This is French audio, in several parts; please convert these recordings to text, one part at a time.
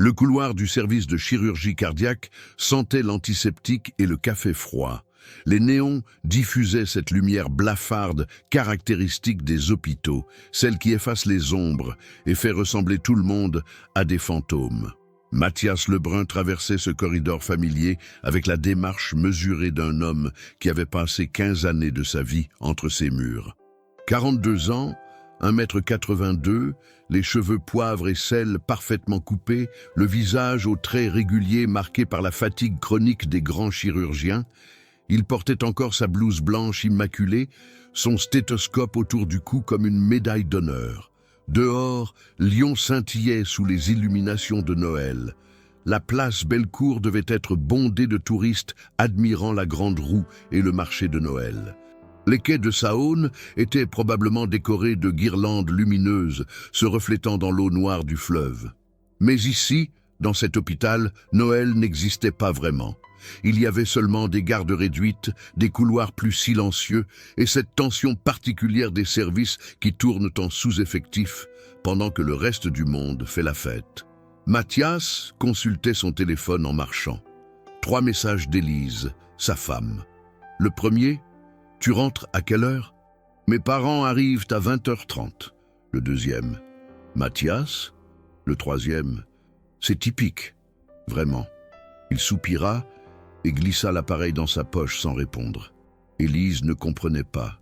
Le couloir du service de chirurgie cardiaque sentait l'antiseptique et le café froid. Les néons diffusaient cette lumière blafarde caractéristique des hôpitaux, celle qui efface les ombres et fait ressembler tout le monde à des fantômes. Mathias Lebrun traversait ce corridor familier avec la démarche mesurée d'un homme qui avait passé 15 années de sa vie entre ces murs. 42 ans, 1,82 m, les cheveux poivre et sel parfaitement coupés, le visage aux traits réguliers marqué par la fatigue chronique des grands chirurgiens. Il portait encore sa blouse blanche immaculée, son stéthoscope autour du cou comme une médaille d'honneur. Dehors, Lyon scintillait sous les illuminations de Noël. La place Bellecour devait être bondée de touristes admirant la grande roue et le marché de Noël. Les quais de Saône étaient probablement décorés de guirlandes lumineuses se reflétant dans l'eau noire du fleuve. Mais ici, dans cet hôpital, Noël n'existait pas vraiment. Il y avait seulement des gardes réduites, des couloirs plus silencieux et cette tension particulière des services qui tournent en sous-effectif pendant que le reste du monde fait la fête. Mathias consultait son téléphone en marchant. 3 messages d'Élise, sa femme. Le premier: « Tu rentres à quelle heure ? Mes parents arrivent à 20h30. » Le deuxième: « Mathias ?» Le troisième: « C'est typique, vraiment. » Il soupira et glissa l'appareil dans sa poche sans répondre. Élise ne comprenait pas.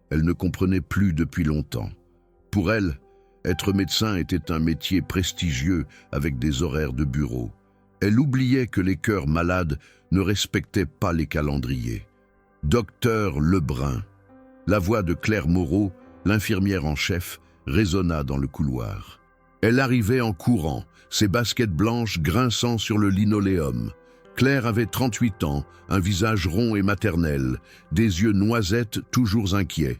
Elle ne comprenait plus depuis longtemps. Pour elle, être médecin était un métier prestigieux avec des horaires de bureau. Elle oubliait que les cœurs malades ne respectaient pas les calendriers. Docteur Lebrun. La voix de Claire Moreau, l'infirmière en chef, résonna dans le couloir. Elle arrivait en courant, ses baskets blanches grinçant sur le linoléum. Claire avait 38 ans, un visage rond et maternel, des yeux noisettes toujours inquiets.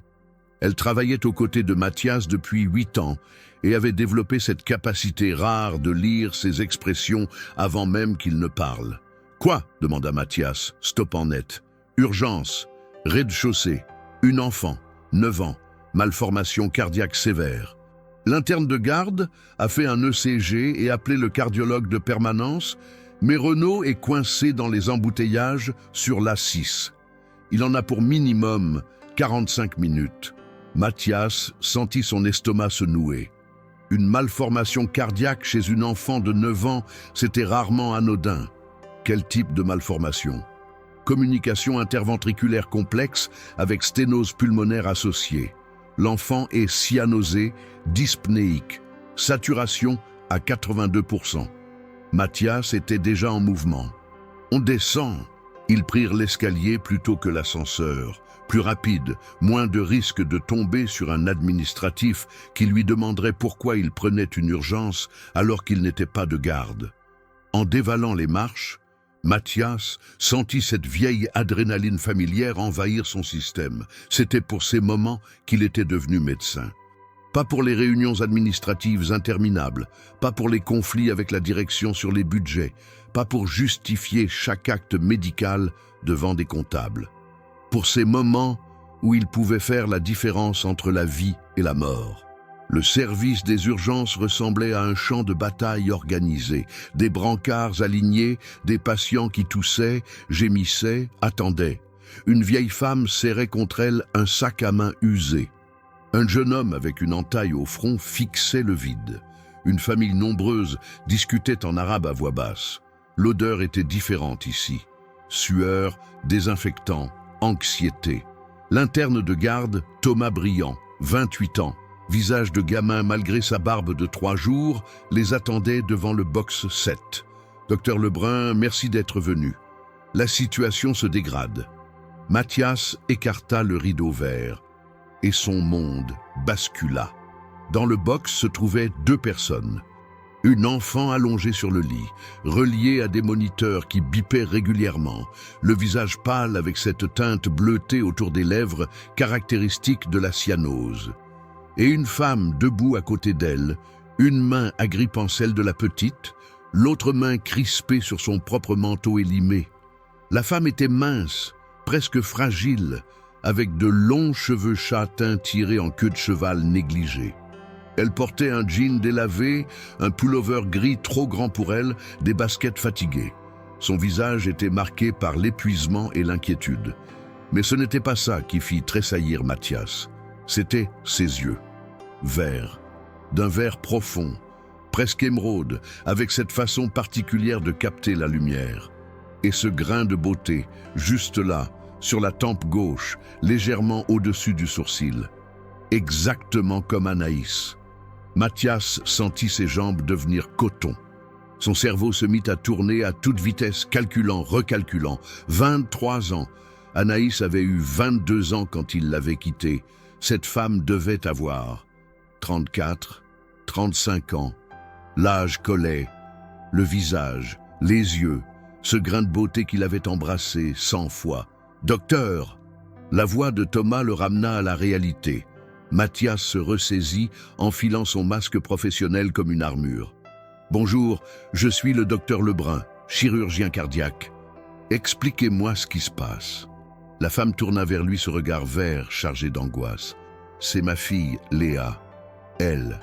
Elle travaillait aux côtés de Mathias depuis 8 ans et avait développé cette capacité rare de lire ses expressions avant même qu'il ne parle. « Quoi ?» demanda Mathias, stoppant net. « Urgence, rez-de-chaussée, une enfant, 9 ans, malformation cardiaque sévère. » L'interne de garde a fait un ECG et appelé le cardiologue de permanence, mais Renaud est coincé dans les embouteillages sur l'A6. Il en a pour minimum 45 minutes. Mathias sentit son estomac se nouer. Une malformation cardiaque chez une enfant de 9 ans, c'était rarement anodin. Quel type de malformation ? Communication interventriculaire complexe avec sténose pulmonaire associée. L'enfant est cyanosé, dyspnéique. Saturation à 82%. Mathias était déjà en mouvement. « On descend !» Ils prirent l'escalier plutôt que l'ascenseur. Plus rapide, moins de risque de tomber sur un administratif qui lui demanderait pourquoi il prenait une urgence alors qu'il n'était pas de garde. En dévalant les marches, Mathias sentit cette vieille adrénaline familière envahir son système. C'était pour ces moments qu'il était devenu médecin. Pas pour les réunions administratives interminables, pas pour les conflits avec la direction sur les budgets, pas pour justifier chaque acte médical devant des comptables. Pour ces moments où il pouvait faire la différence entre la vie et la mort. Le service des urgences ressemblait à un champ de bataille organisé, des brancards alignés, des patients qui toussaient, gémissaient, attendaient. Une vieille femme serrait contre elle un sac à main usé. Un jeune homme avec une entaille au front fixait le vide. Une famille nombreuse discutait en arabe à voix basse. L'odeur était différente ici. Sueur, désinfectant, anxiété. L'interne de garde, Thomas Briand, 28 ans, visage de gamin malgré sa barbe de 3 jours, les attendait devant le box 7. « Docteur Lebrun, merci d'être venu. La situation se dégrade. » Mathias écarta le rideau vert et son monde bascula. Dans le box se trouvaient 2 personnes. Une enfant allongée sur le lit, reliée à des moniteurs qui bipaient régulièrement, le visage pâle avec cette teinte bleutée autour des lèvres caractéristique de la cyanose. Et une femme debout à côté d'elle, une main agrippant celle de la petite, l'autre main crispée sur son propre manteau élimé. La femme était mince, presque fragile, avec de longs cheveux châtains tirés en queue de cheval négligée. Elle portait un jean délavé, un pullover gris trop grand pour elle, des baskets fatiguées. Son visage était marqué par l'épuisement et l'inquiétude. Mais ce n'était pas ça qui fit tressaillir Mathias. C'était ses yeux. Verts, d'un vert profond, presque émeraude, avec cette façon particulière de capter la lumière. Et ce grain de beauté, juste là, sur la tempe gauche, légèrement au-dessus du sourcil. Exactement comme Anaïs. Mathias sentit ses jambes devenir coton. Son cerveau se mit à tourner à toute vitesse, calculant, recalculant. 23 ans. Anaïs avait eu 22 ans quand il l'avait quittée. Cette femme devait avoir 34, 35 ans. L'âge collait, le visage, les yeux, ce grain de beauté qu'il avait embrassé 100 fois. « Docteur !» La voix de Thomas le ramena à la réalité. Mathias se ressaisit, enfilant son masque professionnel comme une armure. « Bonjour, je suis le docteur Lebrun, chirurgien cardiaque. Expliquez-moi ce qui se passe. » La femme tourna vers lui ce regard vert chargé d'angoisse. « C'est ma fille, Léa. Elle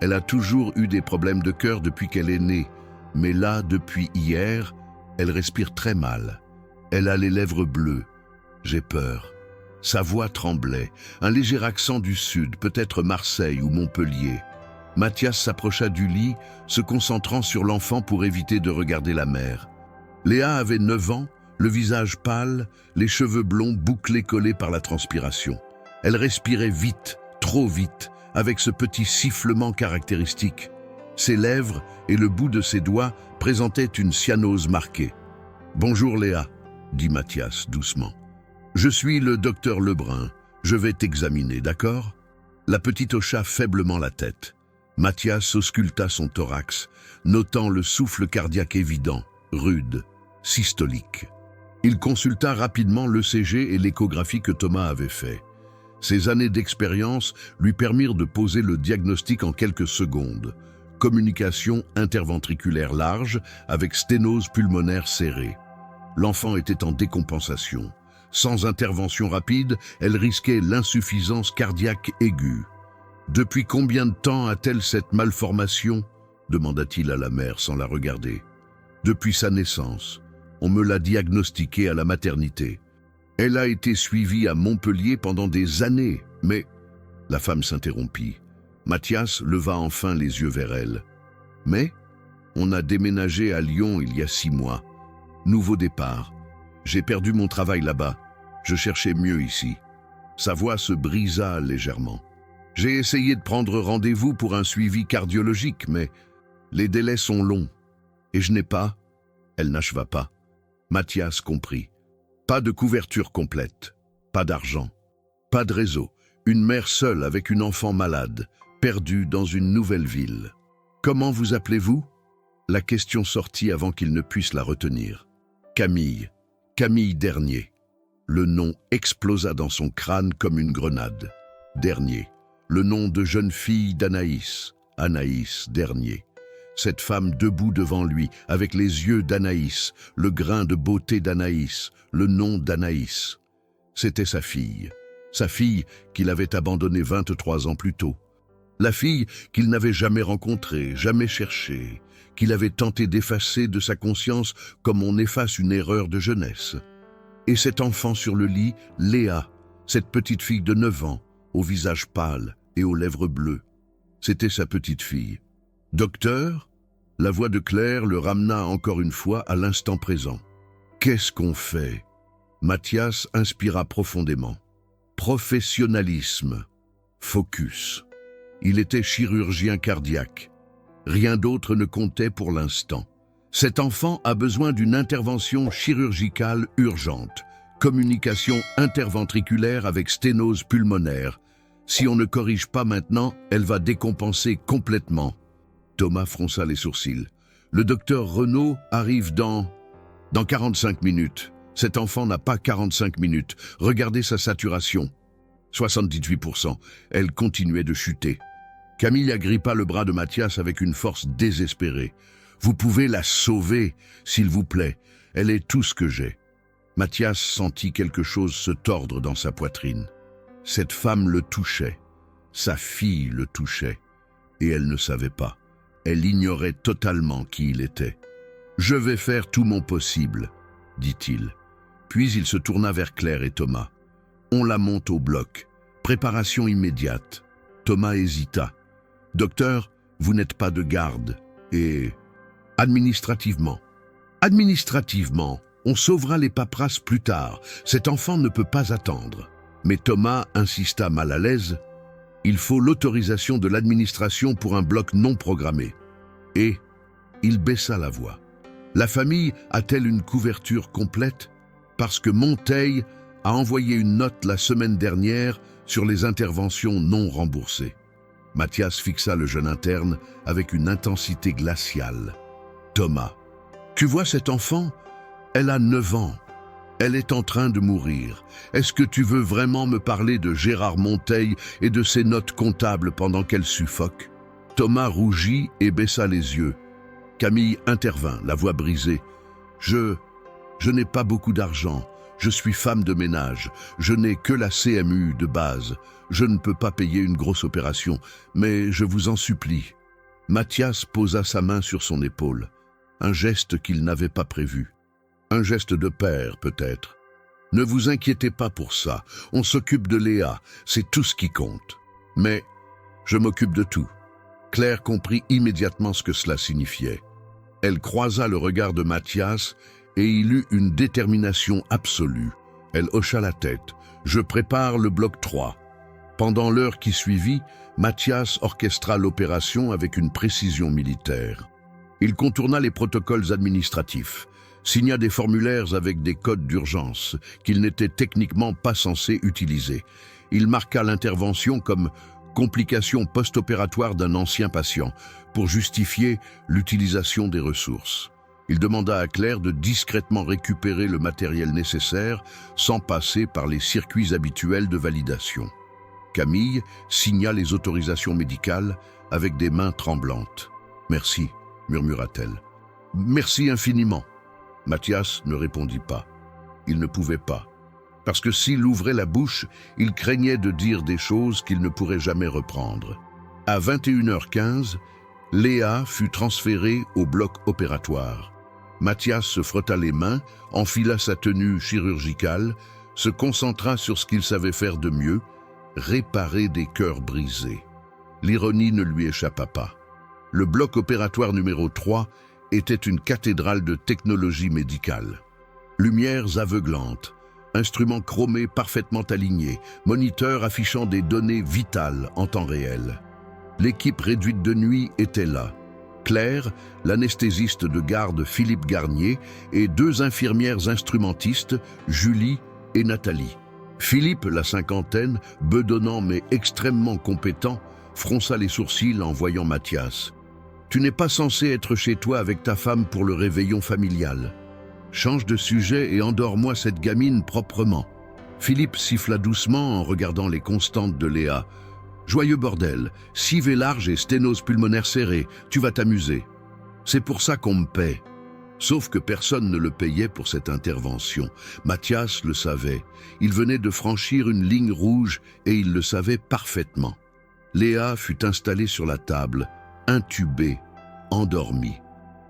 a toujours eu des problèmes de cœur depuis qu'elle est née, mais là, depuis hier, elle respire très mal. Elle a les lèvres bleues. J'ai peur. » Sa voix tremblait, un léger accent du sud, peut-être Marseille ou Montpellier. Mathias s'approcha du lit, se concentrant sur l'enfant pour éviter de regarder la mère. Léa avait 9 ans, le visage pâle, les cheveux blonds bouclés collés par la transpiration. Elle respirait vite, trop vite, avec ce petit sifflement caractéristique. Ses lèvres et le bout de ses doigts présentaient une cyanose marquée. « Bonjour Léa », dit Mathias doucement. « Je suis le docteur Lebrun. Je vais t'examiner, d'accord ?» La petite hocha faiblement la tête. Mathias ausculta son thorax, notant le souffle cardiaque évident, rude, systolique. Il consulta rapidement l'ECG et l'échographie que Thomas avait fait. Ses années d'expérience lui permirent de poser le diagnostic en quelques secondes. Communication interventriculaire large avec sténose pulmonaire serrée. L'enfant était en décompensation. Sans intervention rapide, elle risquait l'insuffisance cardiaque aiguë. « Depuis combien de temps a-t-elle cette malformation ?» demanda-t-il à la mère sans la regarder. « Depuis sa naissance. On me l'a diagnostiquée à la maternité. Elle a été suivie à Montpellier pendant des années, mais... » La femme s'interrompit. Mathias leva enfin les yeux vers elle. « Mais on a déménagé à Lyon il y a 6 mois. Nouveau départ. J'ai perdu mon travail là-bas. Je cherchais mieux ici. » Sa voix se brisa légèrement. « J'ai essayé de prendre rendez-vous pour un suivi cardiologique, mais les délais sont longs. Et je n'ai pas... » Elle n'acheva pas. Mathias comprit. Pas de couverture complète, pas d'argent, pas de réseau. Une mère seule avec une enfant malade, perdue dans une nouvelle ville. « Comment vous appelez-vous » La question sortit avant qu'il ne puisse la retenir. « Camille. Camille Dernier. » Le nom explosa dans son crâne comme une grenade. Dernier. Le nom de jeune fille d'Anaïs. Anaïs Dernier. Cette femme debout devant lui, avec les yeux d'Anaïs, le grain de beauté d'Anaïs, le nom d'Anaïs. C'était sa fille qu'il avait abandonnée 23 ans plus tôt. La fille qu'il n'avait jamais rencontrée, jamais cherchée, qu'il avait tenté d'effacer de sa conscience comme on efface une erreur de jeunesse. Et cet enfant sur le lit, Léa, cette petite fille de 9 ans, au visage pâle et aux lèvres bleues. C'était sa petite fille. « Docteur ?» La voix de Claire le ramena encore une fois à l'instant présent. « Qu'est-ce qu'on fait ?» Mathias inspira profondément. Professionnalisme. Focus. Il était chirurgien cardiaque. Rien d'autre ne comptait pour l'instant. Cet enfant a besoin d'une intervention chirurgicale urgente. Communication interventriculaire avec sténose pulmonaire. Si on ne corrige pas maintenant, elle va décompenser complètement. Thomas fronça les sourcils. Le docteur Renaud arrive dans 45 minutes. Cet enfant n'a pas 45 minutes. Regardez sa saturation. 78%. Elle continuait de chuter. Camille agrippa le bras de Mathias avec une force désespérée. « Vous pouvez la sauver, s'il vous plaît. Elle est tout ce que j'ai. » Mathias sentit quelque chose se tordre dans sa poitrine. Cette femme le touchait. Sa fille le touchait. Et elle ne savait pas. Elle ignorait totalement qui il était. « Je vais faire tout mon possible », dit-il. Puis il se tourna vers Claire et Thomas. « On la monte au bloc. Préparation immédiate. » Thomas hésita. « Docteur, vous n'êtes pas de garde. Et... administrativement. Administrativement, on sauvera les paperasses plus tard. Cet enfant ne peut pas attendre. » Mais Thomas insista mal à l'aise. « Il faut l'autorisation de l'administration pour un bloc non programmé. » Et il baissa la voix. « La famille a-t-elle une couverture complète? Parce que Monteil a envoyé une note la semaine dernière sur les interventions non remboursées. » Mathias fixa le jeune interne avec une intensité glaciale. « Thomas, tu vois cet enfant? Elle a 9 ans. Elle est en train de mourir. Est-ce que tu veux vraiment me parler de Gérard Monteil et de ses notes comptables pendant qu'elle suffoque ?» Thomas rougit et baissa les yeux. Camille intervint, la voix brisée. « Je n'ai pas beaucoup d'argent. Je suis femme de ménage. Je n'ai que la CMU de base. Je ne peux pas payer une grosse opération, mais je vous en supplie. » Mathias posa sa main sur son épaule. Un geste qu'il n'avait pas prévu. Un geste de père, peut-être. « Ne vous inquiétez pas pour ça. On s'occupe de Léa. C'est tout ce qui compte. Mais je m'occupe de tout. » Claire comprit immédiatement ce que cela signifiait. Elle croisa le regard de Mathias et il eut une détermination absolue. Elle hocha la tête. « Je prépare le bloc 3. » Pendant l'heure qui suivit, Mathias orchestra l'opération avec une précision militaire. Il contourna les protocoles administratifs, signa des formulaires avec des codes d'urgence qu'il n'était techniquement pas censé utiliser. Il marqua l'intervention comme « complication post-opératoire d'un ancien patient » pour justifier l'utilisation des ressources. Il demanda à Claire de discrètement récupérer le matériel nécessaire sans passer par les circuits habituels de validation. Camille signa les autorisations médicales avec des mains tremblantes. « Merci », murmura-t-elle. « Merci infiniment. » Mathias ne répondit pas. Il ne pouvait pas. Parce que s'il ouvrait la bouche, il craignait de dire des choses qu'il ne pourrait jamais reprendre. À 21h15, Léa fut transférée au bloc opératoire. Mathias se frotta les mains, enfila sa tenue chirurgicale, se concentra sur ce qu'il savait faire de mieux, réparer des cœurs brisés. L'ironie ne lui échappa pas. Le bloc opératoire numéro 3 était une cathédrale de technologie médicale. Lumières aveuglantes, instruments chromés parfaitement alignés, moniteurs affichant des données vitales en temps réel. L'équipe réduite de nuit était là. Claire, l'anesthésiste de garde Philippe Garnier et 2 infirmières instrumentistes, Julie et Nathalie. Philippe, la cinquantaine, bedonnant mais extrêmement compétent, fronça les sourcils en voyant Mathias. « Tu n'es pas censé être chez toi avec ta femme pour le réveillon familial. Change de sujet et endors-moi cette gamine proprement. » Philippe siffla doucement en regardant les constantes de Léa. « Joyeux bordel, civée large et sténose pulmonaire serrée, tu vas t'amuser. C'est pour ça qu'on me paie. » Sauf que personne ne le payait pour cette intervention. Mathias le savait. Il venait de franchir une ligne rouge et il le savait parfaitement. Léa fut installée sur la table, intubée, endormie.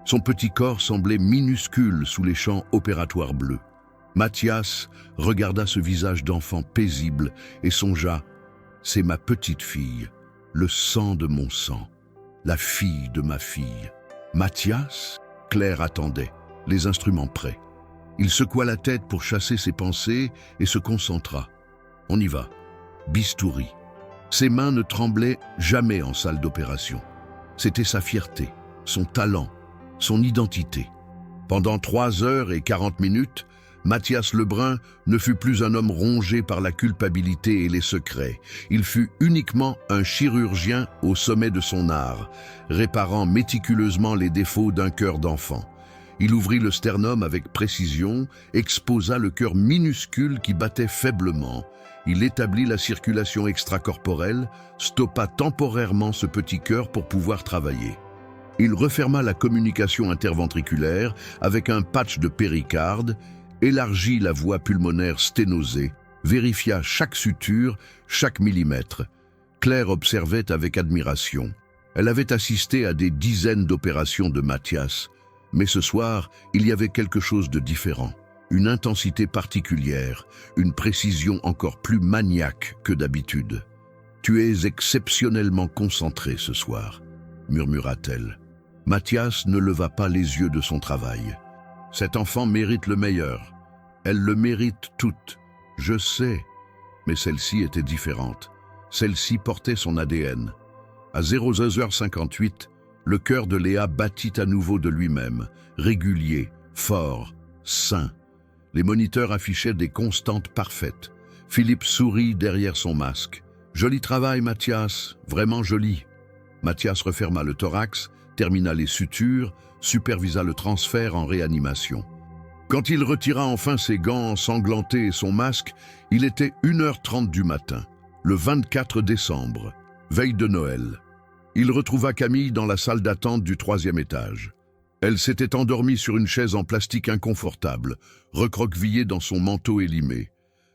Son petit corps semblait minuscule sous les champs opératoires bleus. Mathias regarda ce visage d'enfant paisible et songea « C'est ma petite fille, le sang de mon sang, la fille de ma fille. » Mathias, Claire attendait, les instruments prêts. Il secoua la tête pour chasser ses pensées et se concentra. On y va. Bistouri. Ses mains ne tremblaient jamais en salle d'opération. C'était sa fierté, son talent, son identité. Pendant 3h40, Mathias Lebrun ne fut plus un homme rongé par la culpabilité et les secrets. Il fut uniquement un chirurgien au sommet de son art, réparant méticuleusement les défauts d'un cœur d'enfant. Il ouvrit le sternum avec précision, exposa le cœur minuscule qui battait faiblement. Il établit la circulation extracorporelle, stoppa temporairement ce petit cœur pour pouvoir travailler. Il referma la communication interventriculaire avec un patch de péricarde, élargit la voie pulmonaire sténosée, vérifia chaque suture, chaque millimètre. Claire observait avec admiration. Elle avait assisté à des dizaines d'opérations de Mathias, mais ce soir, il y avait quelque chose de différent. Une intensité particulière, une précision encore plus maniaque que d'habitude. « Tu es exceptionnellement concentré ce soir », murmura-t-elle. Mathias ne leva pas les yeux de son travail. « Cet enfant mérite le meilleur. Elle le mérite toute. Je sais. » Mais celle-ci était différente. Celle-ci portait son ADN. À 00h58, le cœur de Léa battit à nouveau de lui-même, régulier, fort, sain. Les moniteurs affichaient des constantes parfaites. Philippe sourit derrière son masque. « Joli travail, Mathias, vraiment joli. » Mathias referma le thorax, termina les sutures, supervisa le transfert en réanimation. Quand il retira enfin ses gants ensanglantés et son masque, il était 1h30 du matin, le 24 décembre, veille de Noël. Il retrouva Camille dans la salle d'attente du 3e étage. Elle s'était endormie sur une chaise en plastique inconfortable, recroquevillée dans son manteau élimé.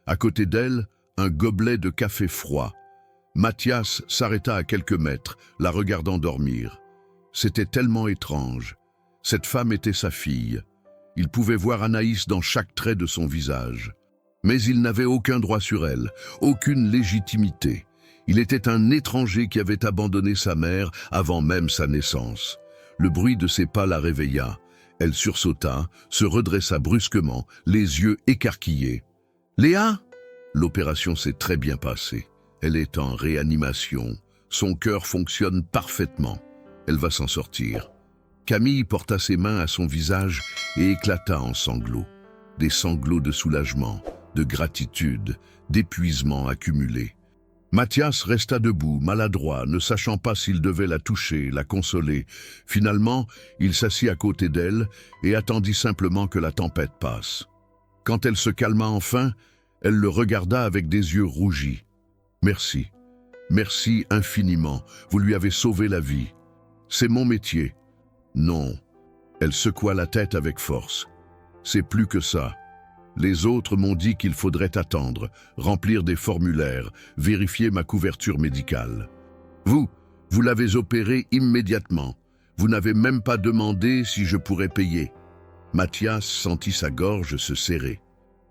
À côté d'elle, un gobelet de café froid. Mathias s'arrêta à quelques mètres, la regardant dormir. C'était tellement étrange. Cette femme était sa fille. Il pouvait voir Anaïs dans chaque trait de son visage. Mais il n'avait aucun droit sur elle, aucune légitimité. Il était un étranger qui avait abandonné sa mère avant même sa naissance. Le bruit de ses pas la réveilla. Elle sursauta, se redressa brusquement, les yeux écarquillés. « Léa ?» L'opération s'est très bien passée. Elle est en réanimation. Son cœur fonctionne parfaitement. Elle va s'en sortir. Camille porta ses mains à son visage et éclata en sanglots. Des sanglots de soulagement, de gratitude, d'épuisement accumulé. Mathias resta debout, maladroit, ne sachant pas s'il devait la toucher, la consoler. Finalement, il s'assit à côté d'elle et attendit simplement que la tempête passe. Quand elle se calma enfin, elle le regarda avec des yeux rougis. « Merci. Merci infiniment. Vous lui avez sauvé la vie. C'est mon métier. » « Non. » Elle secoua la tête avec force. « C'est plus que ça. Les autres m'ont dit qu'il faudrait attendre, remplir des formulaires, vérifier ma couverture médicale. Vous l'avez opéré immédiatement. Vous n'avez même pas demandé si je pourrais payer. » Mathias sentit sa gorge se serrer.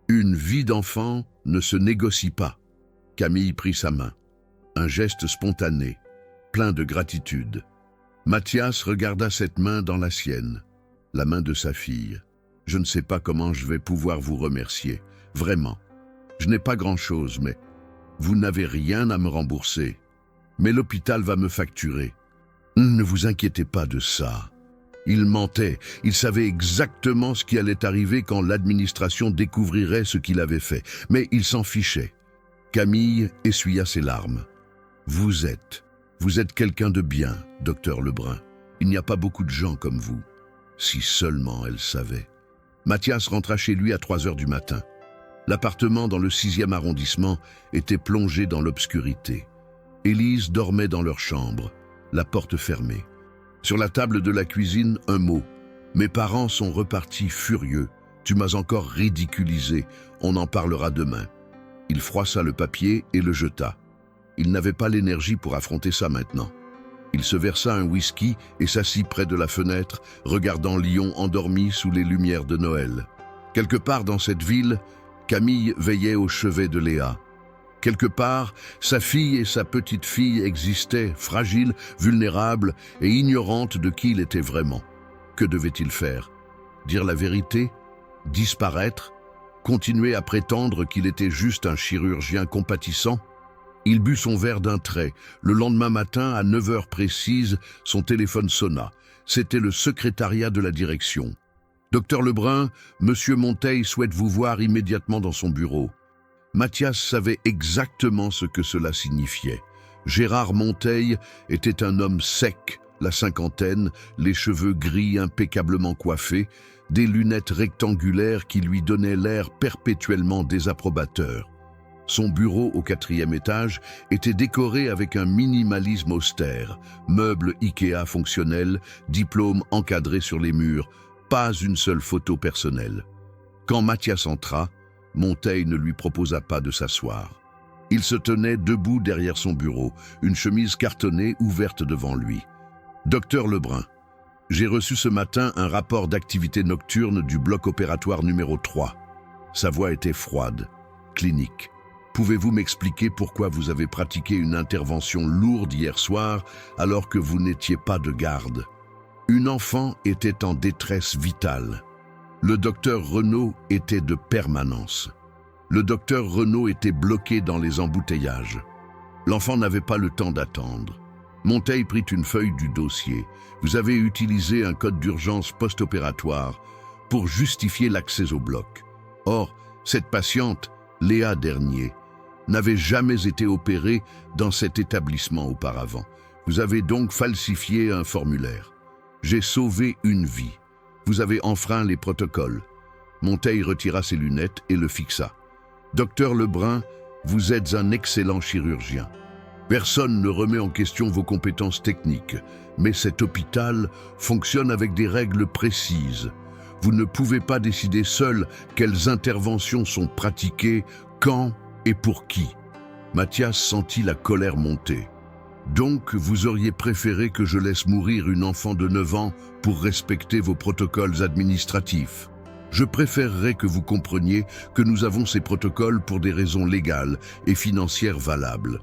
Une vie d'enfant ne se négocie pas. Camille prit sa main. Un geste spontané, plein de gratitude. Mathias regarda cette main dans la sienne, la main de sa fille. « Je ne sais pas comment je vais pouvoir vous remercier, vraiment. Je n'ai pas grand-chose, mais vous n'avez rien à me rembourser. Mais l'hôpital va me facturer. Ne vous inquiétez pas de ça. » Il mentait, il savait exactement ce qui allait arriver quand l'administration découvrirait ce qu'il avait fait, mais il s'en fichait. Camille essuya ses larmes. « Vous êtes quelqu'un de bien, docteur Lebrun. Il n'y a pas beaucoup de gens comme vous. » Si seulement elle savait. Mathias rentra chez lui à 3h du matin. L'appartement dans le 6e arrondissement était plongé dans l'obscurité. Élise dormait dans leur chambre, la porte fermée. Sur la table de la cuisine, un mot. « Mes parents sont repartis furieux. Tu m'as encore ridiculisé. On en parlera demain. » Il froissa le papier et le jeta. Il n'avait pas l'énergie pour affronter ça maintenant. Il se versa un whisky et s'assit près de la fenêtre, regardant Lyon endormi sous les lumières de Noël. Quelque part dans cette ville, Camille veillait au chevet de Léa. Quelque part, sa fille et sa petite-fille existaient, fragiles, vulnérables et ignorantes de qui il était vraiment. Que devait-il faire? Dire la vérité? Disparaître? Continuer à prétendre qu'il était juste un chirurgien compatissant? Il but son verre d'un trait. Le lendemain matin, à 9h précises, son téléphone sonna. C'était le secrétariat de la direction. « Docteur Lebrun, Monsieur Monteil souhaite vous voir immédiatement dans son bureau. » Mathias savait exactement ce que cela signifiait. Gérard Monteil était un homme sec, la cinquantaine, les cheveux gris impeccablement coiffés, des lunettes rectangulaires qui lui donnaient l'air perpétuellement désapprobateur. Son bureau au 4e étage était décoré avec un minimalisme austère, meubles Ikea fonctionnels, diplômes encadrés sur les murs, pas une seule photo personnelle. Quand Mathias entra, Monteil ne lui proposa pas de s'asseoir. Il se tenait debout derrière son bureau, une chemise cartonnée ouverte devant lui. Docteur Lebrun, j'ai reçu ce matin un rapport d'activité nocturne du bloc opératoire numéro 3. Sa voix était froide, clinique. Pouvez-vous m'expliquer pourquoi vous avez pratiqué une intervention lourde hier soir alors que vous n'étiez pas de garde? Une enfant était en détresse vitale. Le docteur Renaud était de permanence. Le docteur Renaud était bloqué dans les embouteillages. L'enfant n'avait pas le temps d'attendre. Monteil prit une feuille du dossier. Vous avez utilisé un code d'urgence post-opératoire pour justifier l'accès au bloc. Or, cette patiente, Léa Dernier, n'avait jamais été opérée dans cet établissement auparavant. Vous avez donc falsifié un formulaire. J'ai sauvé une vie. Vous avez enfreint les protocoles. Monteil retira ses lunettes et le fixa. Docteur Lebrun, vous êtes un excellent chirurgien. Personne ne remet en question vos compétences techniques, mais cet hôpital fonctionne avec des règles précises. Vous ne pouvez pas décider seul quelles interventions sont pratiquées, quand et pour qui. Mathias sentit la colère monter. Donc, vous auriez préféré que je laisse mourir une enfant de 9 ans pour respecter vos protocoles administratifs. Je préférerais que vous compreniez que nous avons ces protocoles pour des raisons légales et financières valables.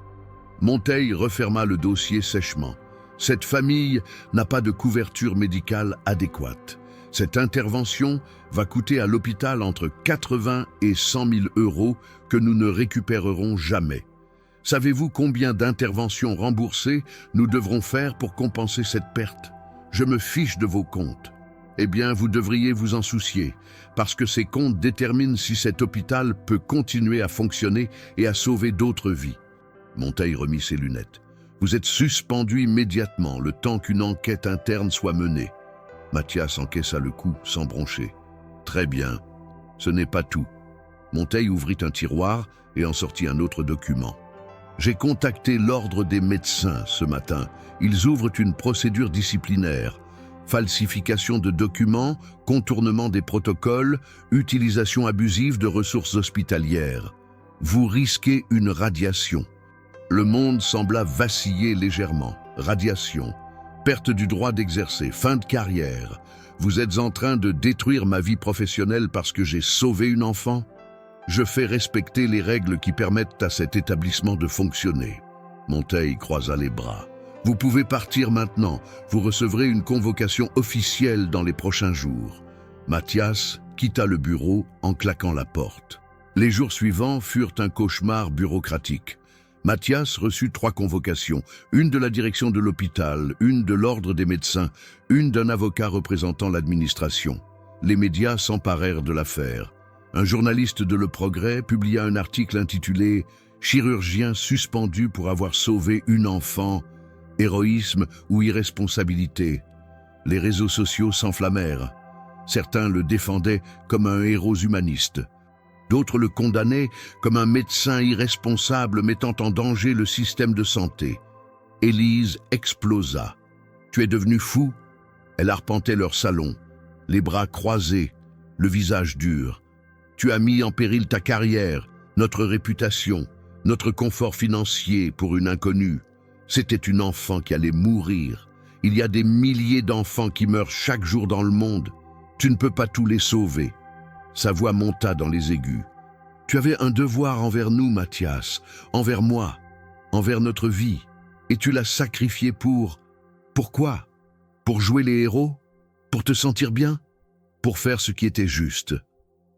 Monteil referma le dossier sèchement. Cette famille n'a pas de couverture médicale adéquate. Cette intervention va coûter à l'hôpital entre 80 et 100 000 euros que nous ne récupérerons jamais. Savez-vous combien d'interventions remboursées nous devrons faire pour compenser cette perte? Je me fiche de vos comptes. Eh bien, vous devriez vous en soucier, parce que ces comptes déterminent si cet hôpital peut continuer à fonctionner et à sauver d'autres vies. Monteil remit ses lunettes. Vous êtes suspendu immédiatement, le temps qu'une enquête interne soit menée. Mathias encaissa le coup sans broncher. Très bien, ce n'est pas tout. Monteil ouvrit un tiroir et en sortit un autre document. J'ai contacté l'ordre des médecins ce matin. Ils ouvrent une procédure disciplinaire. Falsification de documents, contournement des protocoles, utilisation abusive de ressources hospitalières. Vous risquez une radiation. Le monde sembla vaciller légèrement. Radiation, perte du droit d'exercer, fin de carrière. Vous êtes en train de détruire ma vie professionnelle parce que j'ai sauvé une enfant? Je fais respecter les règles qui permettent à cet établissement de fonctionner. Monteil croisa les bras. Vous pouvez partir maintenant. Vous recevrez une convocation officielle dans les prochains jours. Mathias quitta le bureau en claquant la porte. Les jours suivants furent un cauchemar bureaucratique. Mathias reçut 3 convocations, une de la direction de l'hôpital, une de l'ordre des médecins, une d'un avocat représentant l'administration. Les médias s'emparèrent de l'affaire. Un journaliste de Le Progrès publia un article intitulé « Chirurgien suspendu pour avoir sauvé une enfant, héroïsme ou irresponsabilité ». Les réseaux sociaux s'enflammèrent. Certains le défendaient comme un héros humaniste. D'autres le condamnaient comme un médecin irresponsable mettant en danger le système de santé. Élise explosa. « Tu es devenu fou ?» Elle arpentait leur salon, les bras croisés, le visage dur. « Tu as mis en péril ta carrière, notre réputation, notre confort financier pour une inconnue. C'était une enfant qui allait mourir. Il y a des milliers d'enfants qui meurent chaque jour dans le monde. Tu ne peux pas tous les sauver. » Sa voix monta dans les aigus. « Tu avais un devoir envers nous, Mathias, envers moi, envers notre vie, et tu l'as sacrifié pour... Pourquoi? Pour jouer les héros? Pour te sentir bien? Pour faire ce qui était juste ?»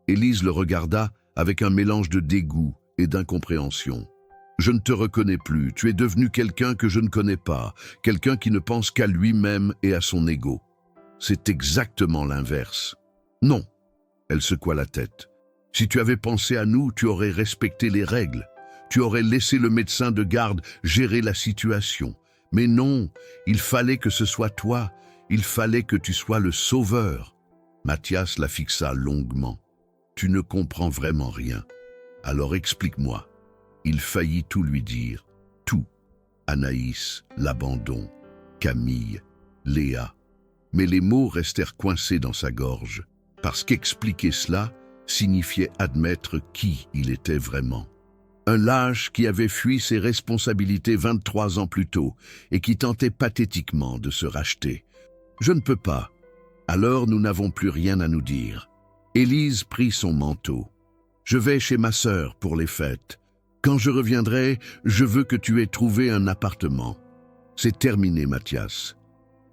Élise le regarda avec un mélange de dégoût et d'incompréhension. « Je ne te reconnais plus, tu es devenu quelqu'un que je ne connais pas, quelqu'un qui ne pense qu'à lui-même et à son ego. C'est exactement l'inverse. » « Non. » Elle secoua la tête. « Si tu avais pensé à nous, tu aurais respecté les règles. Tu aurais laissé le médecin de garde gérer la situation. Mais non, il fallait que ce soit toi. Il fallait que tu sois le sauveur. » Mathias la fixa longuement. « Tu ne comprends vraiment rien. Alors explique-moi. » Il faillit tout lui dire. Tout. Anaïs, l'abandon, Camille, Léa. Mais les mots restèrent coincés dans sa gorge. Parce qu'expliquer cela signifiait admettre qui il était vraiment. Un lâche qui avait fui ses responsabilités 23 ans plus tôt et qui tentait pathétiquement de se racheter. Je ne peux pas. Alors nous n'avons plus rien à nous dire. Élise prit son manteau. Je vais chez ma sœur pour les fêtes. Quand je reviendrai, je veux que tu aies trouvé un appartement. C'est terminé, Mathias.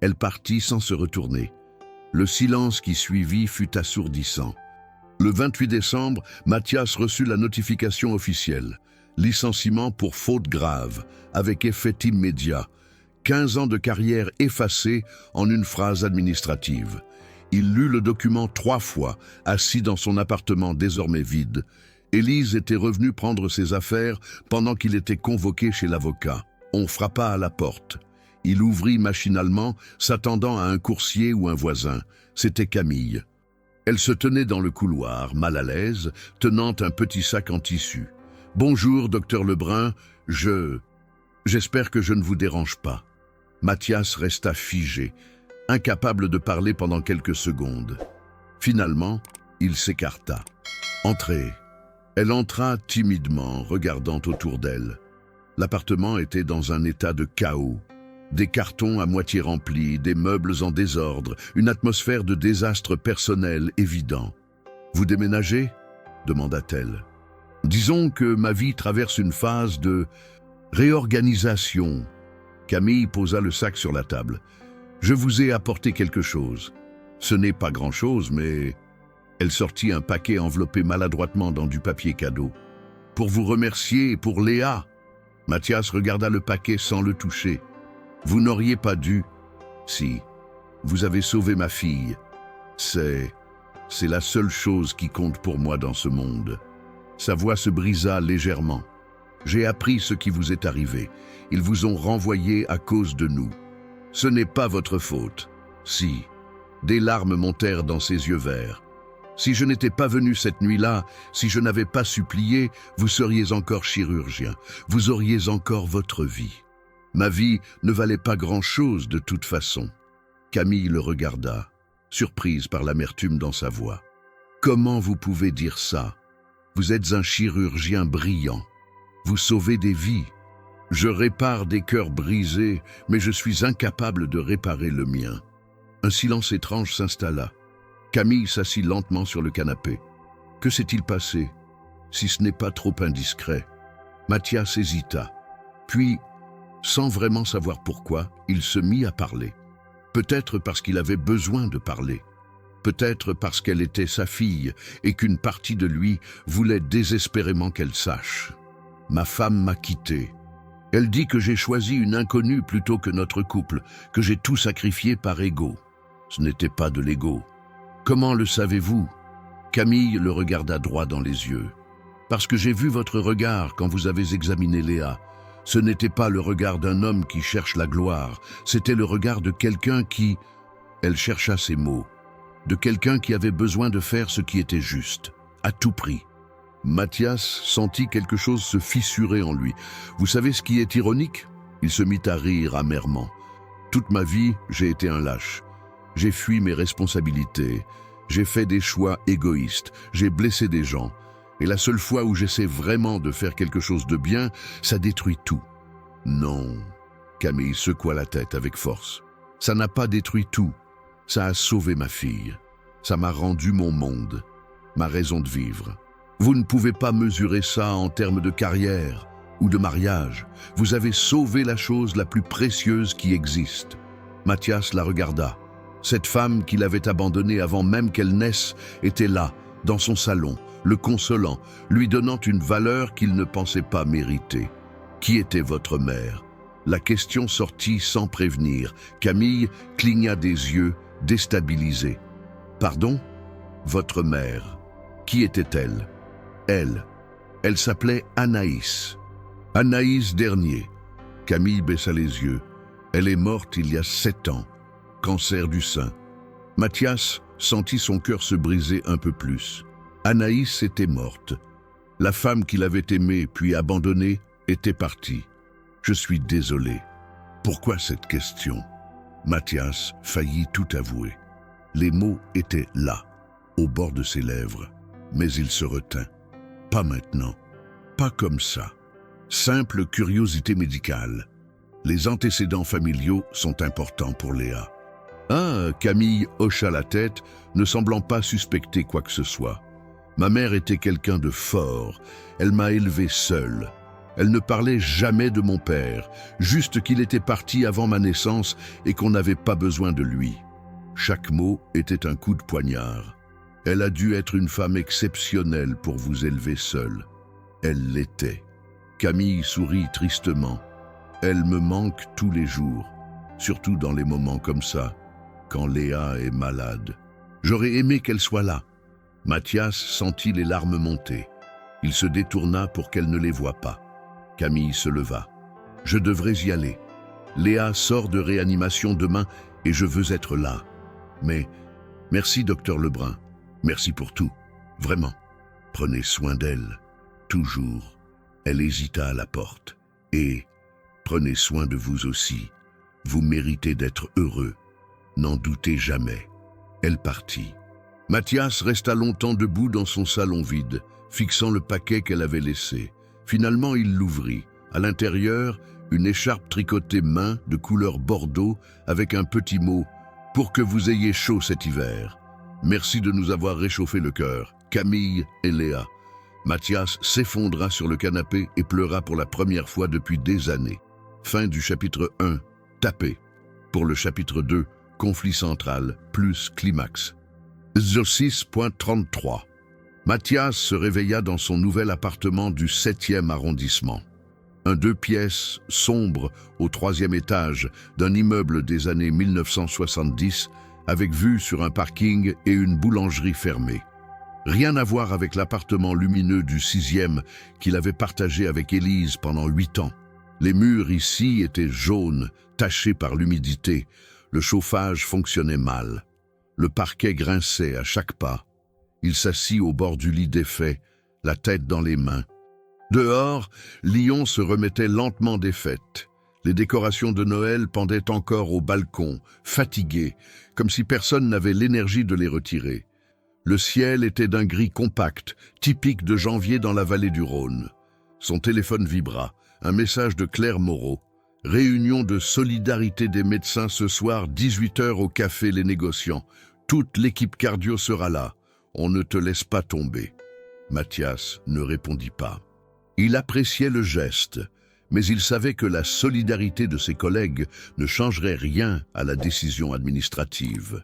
Elle partit sans se retourner. Le silence qui suivit fut assourdissant. Le 28 décembre, Mathias reçut la notification officielle. Licenciement pour faute grave, avec effet immédiat. 15 ans de carrière effacés en une phrase administrative. Il lut le document 3 fois, assis dans son appartement désormais vide. Élise était revenue prendre ses affaires pendant qu'il était convoqué chez l'avocat. On frappa à la porte. Il ouvrit machinalement, s'attendant à un coursier ou un voisin. C'était Camille. Elle se tenait dans le couloir, mal à l'aise, tenant un petit sac en tissu. « Bonjour, docteur Lebrun, j'espère que je ne vous dérange pas. » Mathias resta figé, incapable de parler pendant quelques secondes. Finalement, il s'écarta. « Entrez. » Elle entra timidement, regardant autour d'elle. L'appartement était dans un état de chaos. Des cartons à moitié remplis, des meubles en désordre, une atmosphère de désastre personnel évident. « Vous déménagez ?» demanda-t-elle. « Disons que ma vie traverse une phase de réorganisation. » Camille posa le sac sur la table. « Je vous ai apporté quelque chose. Ce n'est pas grand-chose, mais... » Elle sortit un paquet enveloppé maladroitement dans du papier cadeau. « Pour vous remercier et pour Léa !» Mathias regarda le paquet sans le toucher. « Vous n'auriez pas dû. »« Si, vous avez sauvé ma fille. C'est la seule chose qui compte pour moi dans ce monde. » Sa voix se brisa légèrement. « J'ai appris ce qui vous est arrivé. Ils vous ont renvoyé à cause de nous. Ce n'est pas votre faute. » Si. Des larmes montèrent dans ses yeux verts. « Si je n'étais pas venu cette nuit-là, si je n'avais pas supplié, vous seriez encore chirurgien. Vous auriez encore votre vie. Ma vie ne valait pas grand-chose de toute façon. » Camille le regarda, surprise par l'amertume dans sa voix. « Comment vous pouvez dire ça? Vous êtes un chirurgien brillant. Vous sauvez des vies. Je répare des cœurs brisés, mais je suis incapable de réparer le mien. » Un silence étrange s'installa. Camille s'assit lentement sur le canapé. Que s'est-il passé, si ce n'est pas trop indiscret? Mathias hésita. Puis, sans vraiment savoir pourquoi, il se mit à parler. Peut-être parce qu'il avait besoin de parler. Peut-être parce qu'elle était sa fille et qu'une partie de lui voulait désespérément qu'elle sache. « Ma femme m'a quitté. Elle dit que j'ai choisi une inconnue plutôt que notre couple, que j'ai tout sacrifié par ego. Ce n'était pas de l'ego. Comment le savez-vous » Camille le regarda droit dans les yeux. « Parce que j'ai vu votre regard quand vous avez examiné Léa. Ce n'était pas le regard d'un homme qui cherche la gloire, c'était le regard de quelqu'un qui... » Elle chercha ses mots. De quelqu'un qui avait besoin de faire ce qui était juste, à tout prix. Mathias sentit quelque chose se fissurer en lui. Vous savez ce qui est ironique? Il se mit à rire amèrement. Toute ma vie, j'ai été un lâche. J'ai fui mes responsabilités. J'ai fait des choix égoïstes. J'ai blessé des gens. Et la seule fois où j'essaie vraiment de faire quelque chose de bien, ça détruit tout. Non. Camille secoua la tête avec force. Ça n'a pas détruit tout. Ça a sauvé ma fille. Ça m'a rendu mon monde, ma raison de vivre. Vous ne pouvez pas mesurer ça en termes de carrière ou de mariage. Vous avez sauvé la chose la plus précieuse qui existe. Mathias la regarda. Cette femme qu'il avait abandonnée avant même qu'elle naisse était là, dans son salon, le consolant, lui donnant une valeur qu'il ne pensait pas mériter. Qui était votre mère? La question sortit sans prévenir. Camille cligna des yeux, déstabilisée. Pardon? Votre mère. Qui était-elle? Elle s'appelait Anaïs. Anaïs Dernier. Camille baissa les yeux. Elle est morte il y a 7 ans. Cancer du sein. Mathias sentit son cœur se briser un peu plus. Anaïs était morte. La femme qu'il avait aimée puis abandonnée était partie. Je suis désolé. Pourquoi cette question? Mathias faillit tout avouer. Les mots étaient là, au bord de ses lèvres, mais il se retint. Pas maintenant. pas comme ça. Simple curiosité médicale. Les antécédents familiaux sont importants pour Léa. Ah, Camille hocha la tête, ne semblant pas suspecter quoi que ce soit. Ma mère était quelqu'un de fort. Elle m'a élevé seule. Elle ne parlait jamais de mon père, juste qu'il était parti avant ma naissance et qu'on n'avait pas besoin de lui. Chaque mot était un coup de poignard. Elle a dû être une femme exceptionnelle pour vous élever seule. Elle l'était. Camille sourit tristement. Elle me manque tous les jours, surtout dans les moments comme ça, quand Léa est malade. J'aurais aimé qu'elle soit là. Mathias sentit les larmes monter. Il se détourna pour qu'elle ne les voie pas. Camille se leva. Je devrais y aller. Léa sort de réanimation demain et je veux être là. Mais merci, docteur Lebrun. Merci pour tout. Vraiment. Prenez soin d'elle. Toujours. Elle hésita à la porte. Et prenez soin de vous aussi. Vous méritez d'être heureux. N'en doutez jamais. Elle partit. Mathias resta longtemps debout dans son salon vide, fixant le paquet qu'elle avait laissé. Finalement, il l'ouvrit. À l'intérieur, une écharpe tricotée main de couleur bordeaux avec un petit mot « Pour que vous ayez chaud cet hiver. Merci de nous avoir réchauffé le cœur. Camille et Léa. » Mathias s'effondra sur le canapé et pleura pour la première fois depuis des années. Fin du chapitre 1. Tapé. Pour le chapitre 2. Conflit central plus climax. 06.33. Mathias se réveilla dans son nouvel appartement du 7e arrondissement. Un 2 pièces sombre au 3e étage d'un immeuble des années 1970 avec vue sur un parking et une boulangerie fermée. Rien à voir avec l'appartement lumineux du 6e qu'il avait partagé avec Élise pendant 8 ans. Les murs ici étaient jaunes, tachés par l'humidité. Le chauffage fonctionnait mal. Le parquet grinçait à chaque pas. Il s'assit au bord du lit défait, la tête dans les mains. Dehors, Lyon se remettait lentement des fêtes. Les décorations de Noël pendaient encore au balcon, fatiguées, comme si personne n'avait l'énergie de les retirer. Le ciel était d'un gris compact, typique de janvier dans la vallée du Rhône. Son téléphone vibra, un message de Claire Moreau. Réunion de solidarité des médecins ce soir, 18h au café Les Négociants. Toute l'équipe cardio sera là. On ne te laisse pas tomber. Mathias ne répondit pas. Il appréciait le geste, mais il savait que la solidarité de ses collègues ne changerait rien à la décision administrative.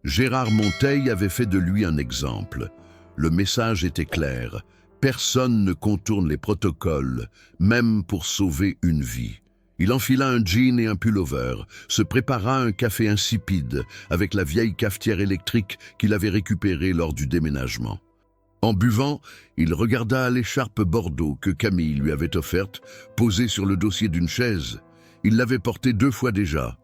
Gérard Monteil avait fait de lui un exemple. Le message était clair. Personne ne contourne les protocoles, même pour sauver une vie. Il enfila un jean et un pullover, se prépara un café insipide avec la vieille cafetière électrique qu'il avait récupérée lors du déménagement. En buvant, il regarda l'écharpe bordeaux que Camille lui avait offerte, posée sur le dossier d'une chaise. Il l'avait portée 2 fois déjà.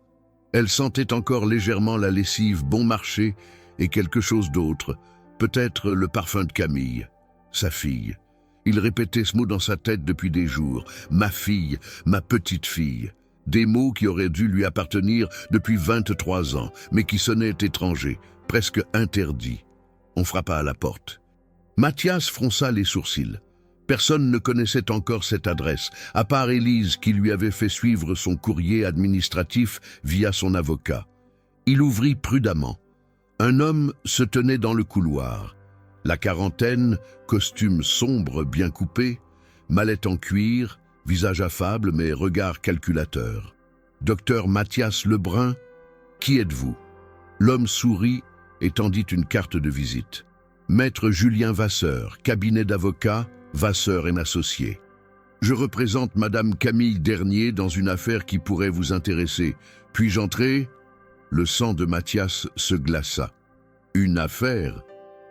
Elle sentait encore légèrement la lessive bon marché et quelque chose d'autre, peut-être le parfum de Camille, sa fille. Il répétait ce mot dans sa tête depuis des jours. Ma fille, ma petite fille. Des mots qui auraient dû lui appartenir depuis 23 ans, mais qui sonnaient étrangers, presque interdits. On frappa à la porte. Mathias fronça les sourcils. Personne ne connaissait encore cette adresse, à part Élise qui lui avait fait suivre son courrier administratif via son avocat. Il ouvrit prudemment. Un homme se tenait dans le couloir. La quarantaine, costume sombre bien coupé, mallette en cuir, visage affable mais regard calculateur. Docteur Mathias Lebrun, qui êtes-vous? L'homme sourit et tendit une carte de visite. Maître Julien Vasseur, cabinet d'avocat, Vasseur & Associés. Je représente Madame Camille Dernier dans une affaire qui pourrait vous intéresser. Puis-je entrer? Le sang de Mathias se glaça. Une affaire?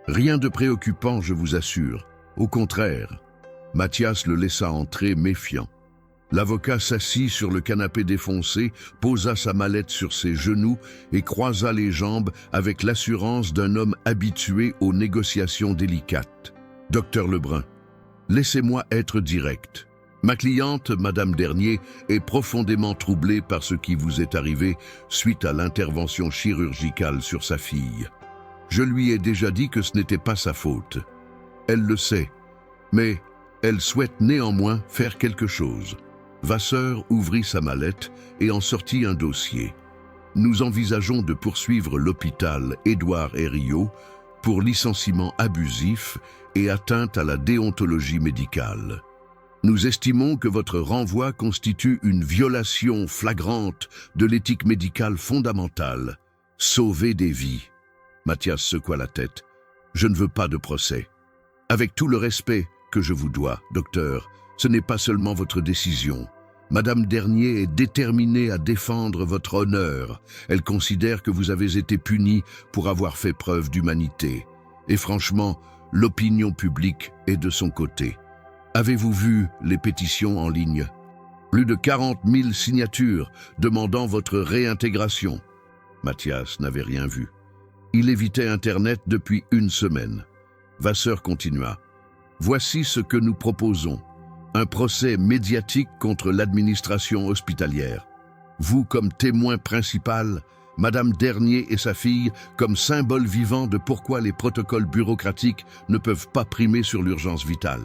Rien de préoccupant, je vous assure. Au contraire. Mathias le laissa entrer méfiant. L'avocat s'assit sur le canapé défoncé, posa sa mallette sur ses genoux et croisa les jambes avec l'assurance d'un homme habitué aux négociations délicates. Docteur Lebrun, laissez-moi être direct. Ma cliente, Madame Dernier, est profondément troublée par ce qui vous est arrivé suite à l'intervention chirurgicale sur sa fille. Je lui ai déjà dit que ce n'était pas sa faute. Elle le sait, mais Elle souhaite néanmoins faire quelque chose. Vasseur ouvrit sa mallette et en sortit un dossier. Nous envisageons de poursuivre l'hôpital Édouard Herriot pour licenciement abusif et atteinte à la déontologie médicale. Nous estimons que votre renvoi constitue une violation flagrante de l'éthique médicale fondamentale. Sauver des vies. Mathias secoua la tête. Je ne veux pas de procès. Avec tout le respect que je vous dois, docteur, ce n'est pas seulement votre décision. Madame Dernier est déterminée à défendre votre honneur. Elle considère que vous avez été puni pour avoir fait preuve d'humanité. Et franchement, l'opinion publique est de son côté. Avez-vous vu les pétitions en ligne? Plus de 40 000 signatures demandant votre réintégration. Mathias n'avait rien vu. Il évitait Internet depuis une semaine. Vasseur continua. Voici ce que nous proposons. Un procès médiatique contre l'administration hospitalière. Vous comme témoin principal, Madame Dernier et sa fille comme symbole vivant de pourquoi les protocoles bureaucratiques ne peuvent pas primer sur l'urgence vitale.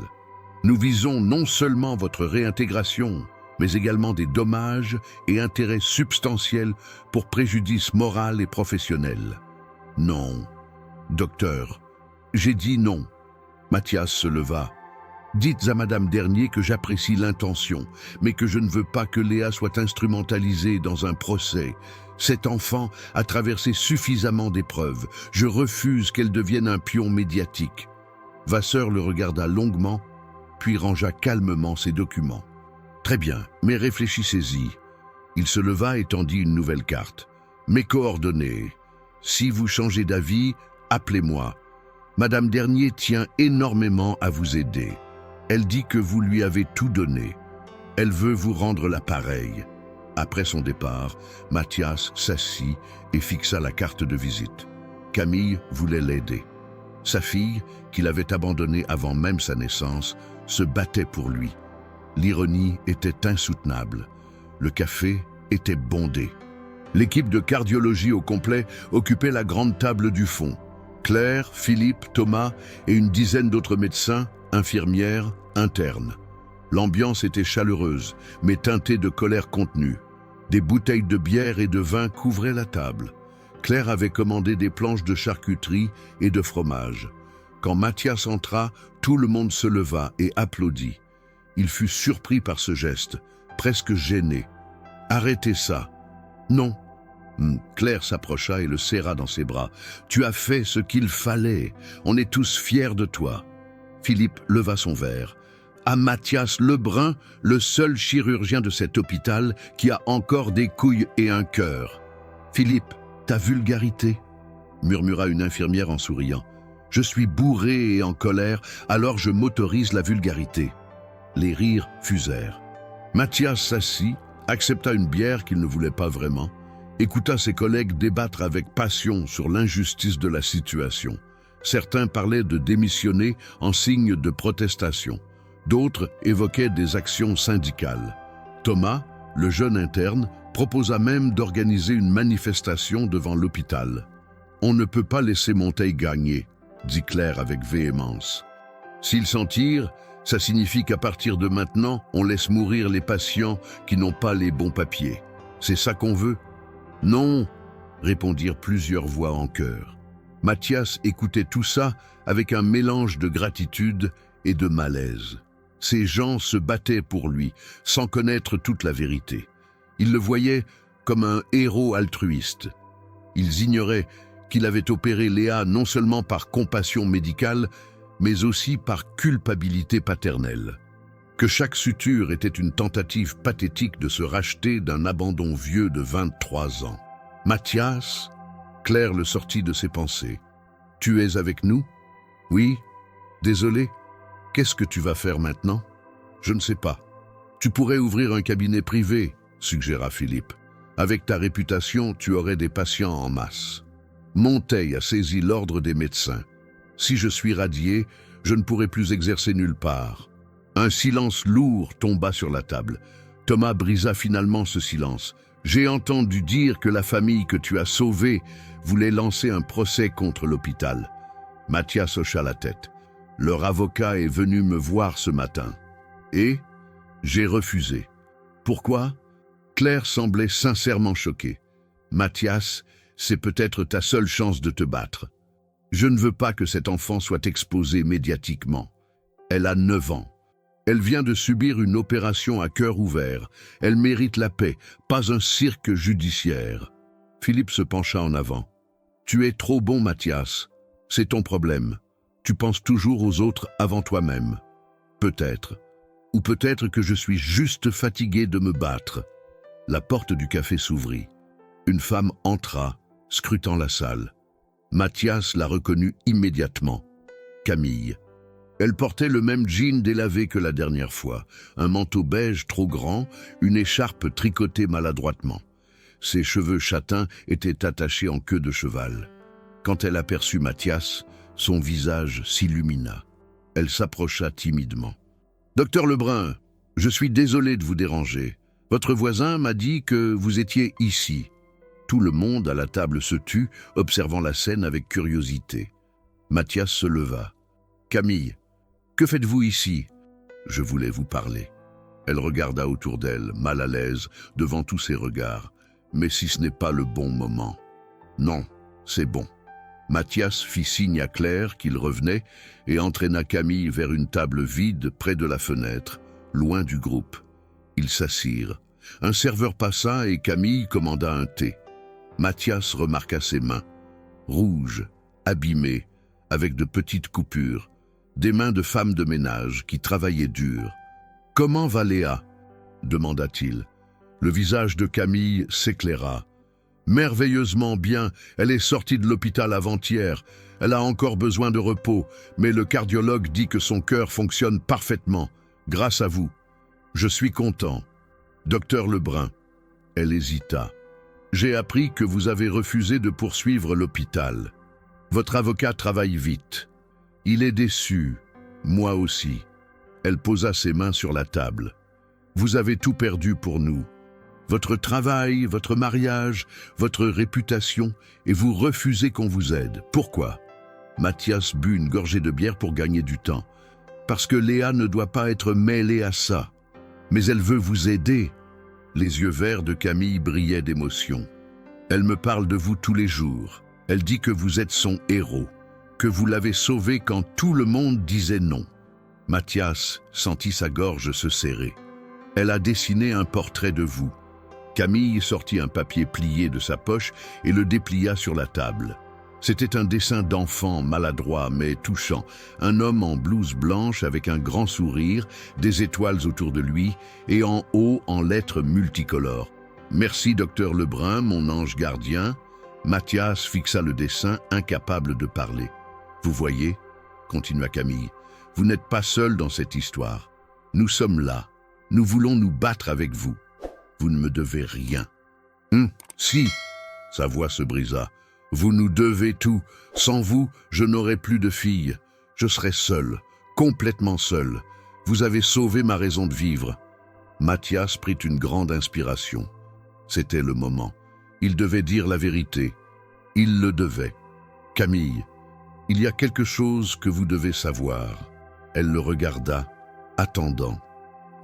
Nous visons non seulement votre réintégration, mais également des dommages et intérêts substantiels pour préjudice moral et professionnel. Non, docteur, j'ai dit non. Mathias se leva. Dites à Madame Dernier que j'apprécie l'intention, mais que je ne veux pas que Léa soit instrumentalisée dans un procès. Cet enfant a traversé suffisamment d'épreuves. Je refuse qu'elle devienne un pion médiatique. Vasseur le regarda longuement, puis rangea calmement ses documents. Très bien, mais réfléchissez-y. Il se leva et tendit une nouvelle carte. Mes coordonnées. Si vous changez d'avis, appelez-moi. Madame Dernier tient énormément à vous aider. Elle dit que vous lui avez tout donné. Elle veut vous rendre l'appareil. Après son départ, Mathias s'assit et fixa la carte de visite. Camille voulait l'aider. Sa fille, qu'il avait abandonnée avant même sa naissance, se battait pour lui. L'ironie était insoutenable. Le café était bondé. L'équipe de cardiologie au complet occupait la grande table du fond. Claire, Philippe, Thomas et une dizaine d'autres médecins, infirmières, internes. L'ambiance était chaleureuse, mais teintée de colère contenue. Des bouteilles de bière et de vin couvraient la table. Claire avait commandé des planches de charcuterie et de fromage. Quand Mathias entra, tout le monde se leva et applaudit. Il fut surpris par ce geste, presque gêné. « Arrêtez ça !»« Non !» Claire s'approcha et le serra dans ses bras. « Tu as fait ce qu'il fallait. On est tous fiers de toi. » Philippe leva son verre. « À Mathias Lebrun, le seul chirurgien de cet hôpital qui a encore des couilles et un cœur. »« Philippe, ta vulgarité ?» murmura une infirmière en souriant. « Je suis bourré et en colère, alors je m'autorise la vulgarité. » Les rires fusèrent. Mathias s'assit, accepta une bière qu'il ne voulait pas vraiment, écouta ses collègues débattre avec passion sur l'injustice de la situation. Certains parlaient de démissionner en signe de protestation. D'autres évoquaient des actions syndicales. Thomas, le jeune interne, proposa même d'organiser une manifestation devant l'hôpital. « On ne peut pas laisser Monteil gagner », dit Claire avec véhémence. « S'il s'en tire, ça signifie qu'à partir de maintenant, on laisse mourir les patients qui n'ont pas les bons papiers. C'est ça qu'on veut ?»« Non !» répondirent plusieurs voix en chœur. Mathias écoutait tout ça avec un mélange de gratitude et de malaise. Ces gens se battaient pour lui, sans connaître toute la vérité. Ils le voyaient comme un héros altruiste. Ils ignoraient qu'il avait opéré Léa non seulement par compassion médicale, mais aussi par culpabilité paternelle. Que chaque suture était une tentative pathétique de se racheter d'un abandon vieux de 23 ans. « Mathias !» Claire le sortit de ses pensées. « Tu es avec nous ?»« Oui. Désolé. Qu'est-ce que tu vas faire maintenant ?»« Je ne sais pas. Tu pourrais ouvrir un cabinet privé, » suggéra Philippe. « Avec ta réputation, tu aurais des patients en masse. » Monteil a saisi l'ordre des médecins. « Si je suis radié, je ne pourrai plus exercer nulle part. » Un silence lourd tomba sur la table. Thomas brisa finalement ce silence. « J'ai entendu dire que la famille que tu as sauvée voulait lancer un procès contre l'hôpital. » Mathias hocha la tête. « Leur avocat est venu me voir ce matin. Et j'ai refusé. Pourquoi? Claire semblait sincèrement choquée. Mathias, c'est peut-être ta seule chance de te battre. Je ne veux pas que cet enfant soit exposé médiatiquement. Elle a 9 ans. Elle vient de subir une opération à cœur ouvert. Elle mérite la paix, pas un cirque judiciaire. Philippe se pencha en avant. Tu es trop bon, Mathias. C'est ton problème. Tu penses toujours aux autres avant toi-même. Peut-être. Ou peut-être que je suis juste fatigué de me battre. La porte du café s'ouvrit. Une femme entra, scrutant la salle. Mathias la reconnut immédiatement. Camille. Elle portait le même jean délavé que la dernière fois, un manteau beige trop grand, une écharpe tricotée maladroitement. Ses cheveux châtains étaient attachés en queue de cheval. Quand elle aperçut Mathias, son visage s'illumina. Elle s'approcha timidement. « Docteur Lebrun, je suis désolé de vous déranger. Votre voisin m'a dit que vous étiez ici. » Tout le monde à la table se tut, observant la scène avec curiosité. Mathias se leva. « Camille, que faites-vous ici ?»« Je voulais vous parler. » Elle regarda autour d'elle, mal à l'aise, devant tous ces regards. « Mais si ce n'est pas le bon moment. »« Non, c'est bon. » Mathias fit signe à Claire qu'il revenait et entraîna Camille vers une table vide près de la fenêtre, loin du groupe. Ils s'assirent. Un serveur passa et Camille commanda un thé. Mathias remarqua ses mains, rouges, abîmées, avec de petites coupures, des mains de femme de ménage qui travaillaient dur. « Comment va Léa ?» demanda-t-il. Le visage de Camille s'éclaira. « Merveilleusement bien, elle est sortie de l'hôpital avant-hier. Elle a encore besoin de repos, mais le cardiologue dit que son cœur fonctionne parfaitement, grâce à vous. Je suis content. Docteur Lebrun. » Elle hésita. « J'ai appris que vous avez refusé de poursuivre l'hôpital. Votre avocat travaille vite. Il est déçu, moi aussi. » Elle posa ses mains sur la table. « Vous avez tout perdu pour nous. Votre travail, votre mariage, votre réputation, et vous refusez qu'on vous aide. Pourquoi ?» Mathias but une gorgée de bière pour gagner du temps. « Parce que Léa ne doit pas être mêlée à ça. Mais elle veut vous aider. » Les yeux verts de Camille brillaient d'émotion. « Elle me parle de vous tous les jours. Elle dit que vous êtes son héros, que vous l'avez sauvé quand tout le monde disait non. » Mathias sentit sa gorge se serrer. « Elle a dessiné un portrait de vous. » Camille sortit un papier plié de sa poche et le déplia sur la table. C'était un dessin d'enfant maladroit mais touchant, un homme en blouse blanche avec un grand sourire, des étoiles autour de lui et en haut en lettres multicolores. « Merci, docteur Lebrun, mon ange gardien. » Mathias fixa le dessin, incapable de parler. « Vous voyez, » continua Camille, « vous n'êtes pas seul dans cette histoire. Nous sommes là. Nous voulons nous battre avec vous. Vous ne me devez rien. »« Si !» Sa voix se brisa. « Vous nous devez tout. Sans vous, je n'aurais plus de fille. Je serais seul, complètement seul. Vous avez sauvé ma raison de vivre. » Mathias prit une grande inspiration. C'était le moment. Il devait dire la vérité. Il le devait. « Camille, il y a quelque chose que vous devez savoir. » Elle le regarda, attendant.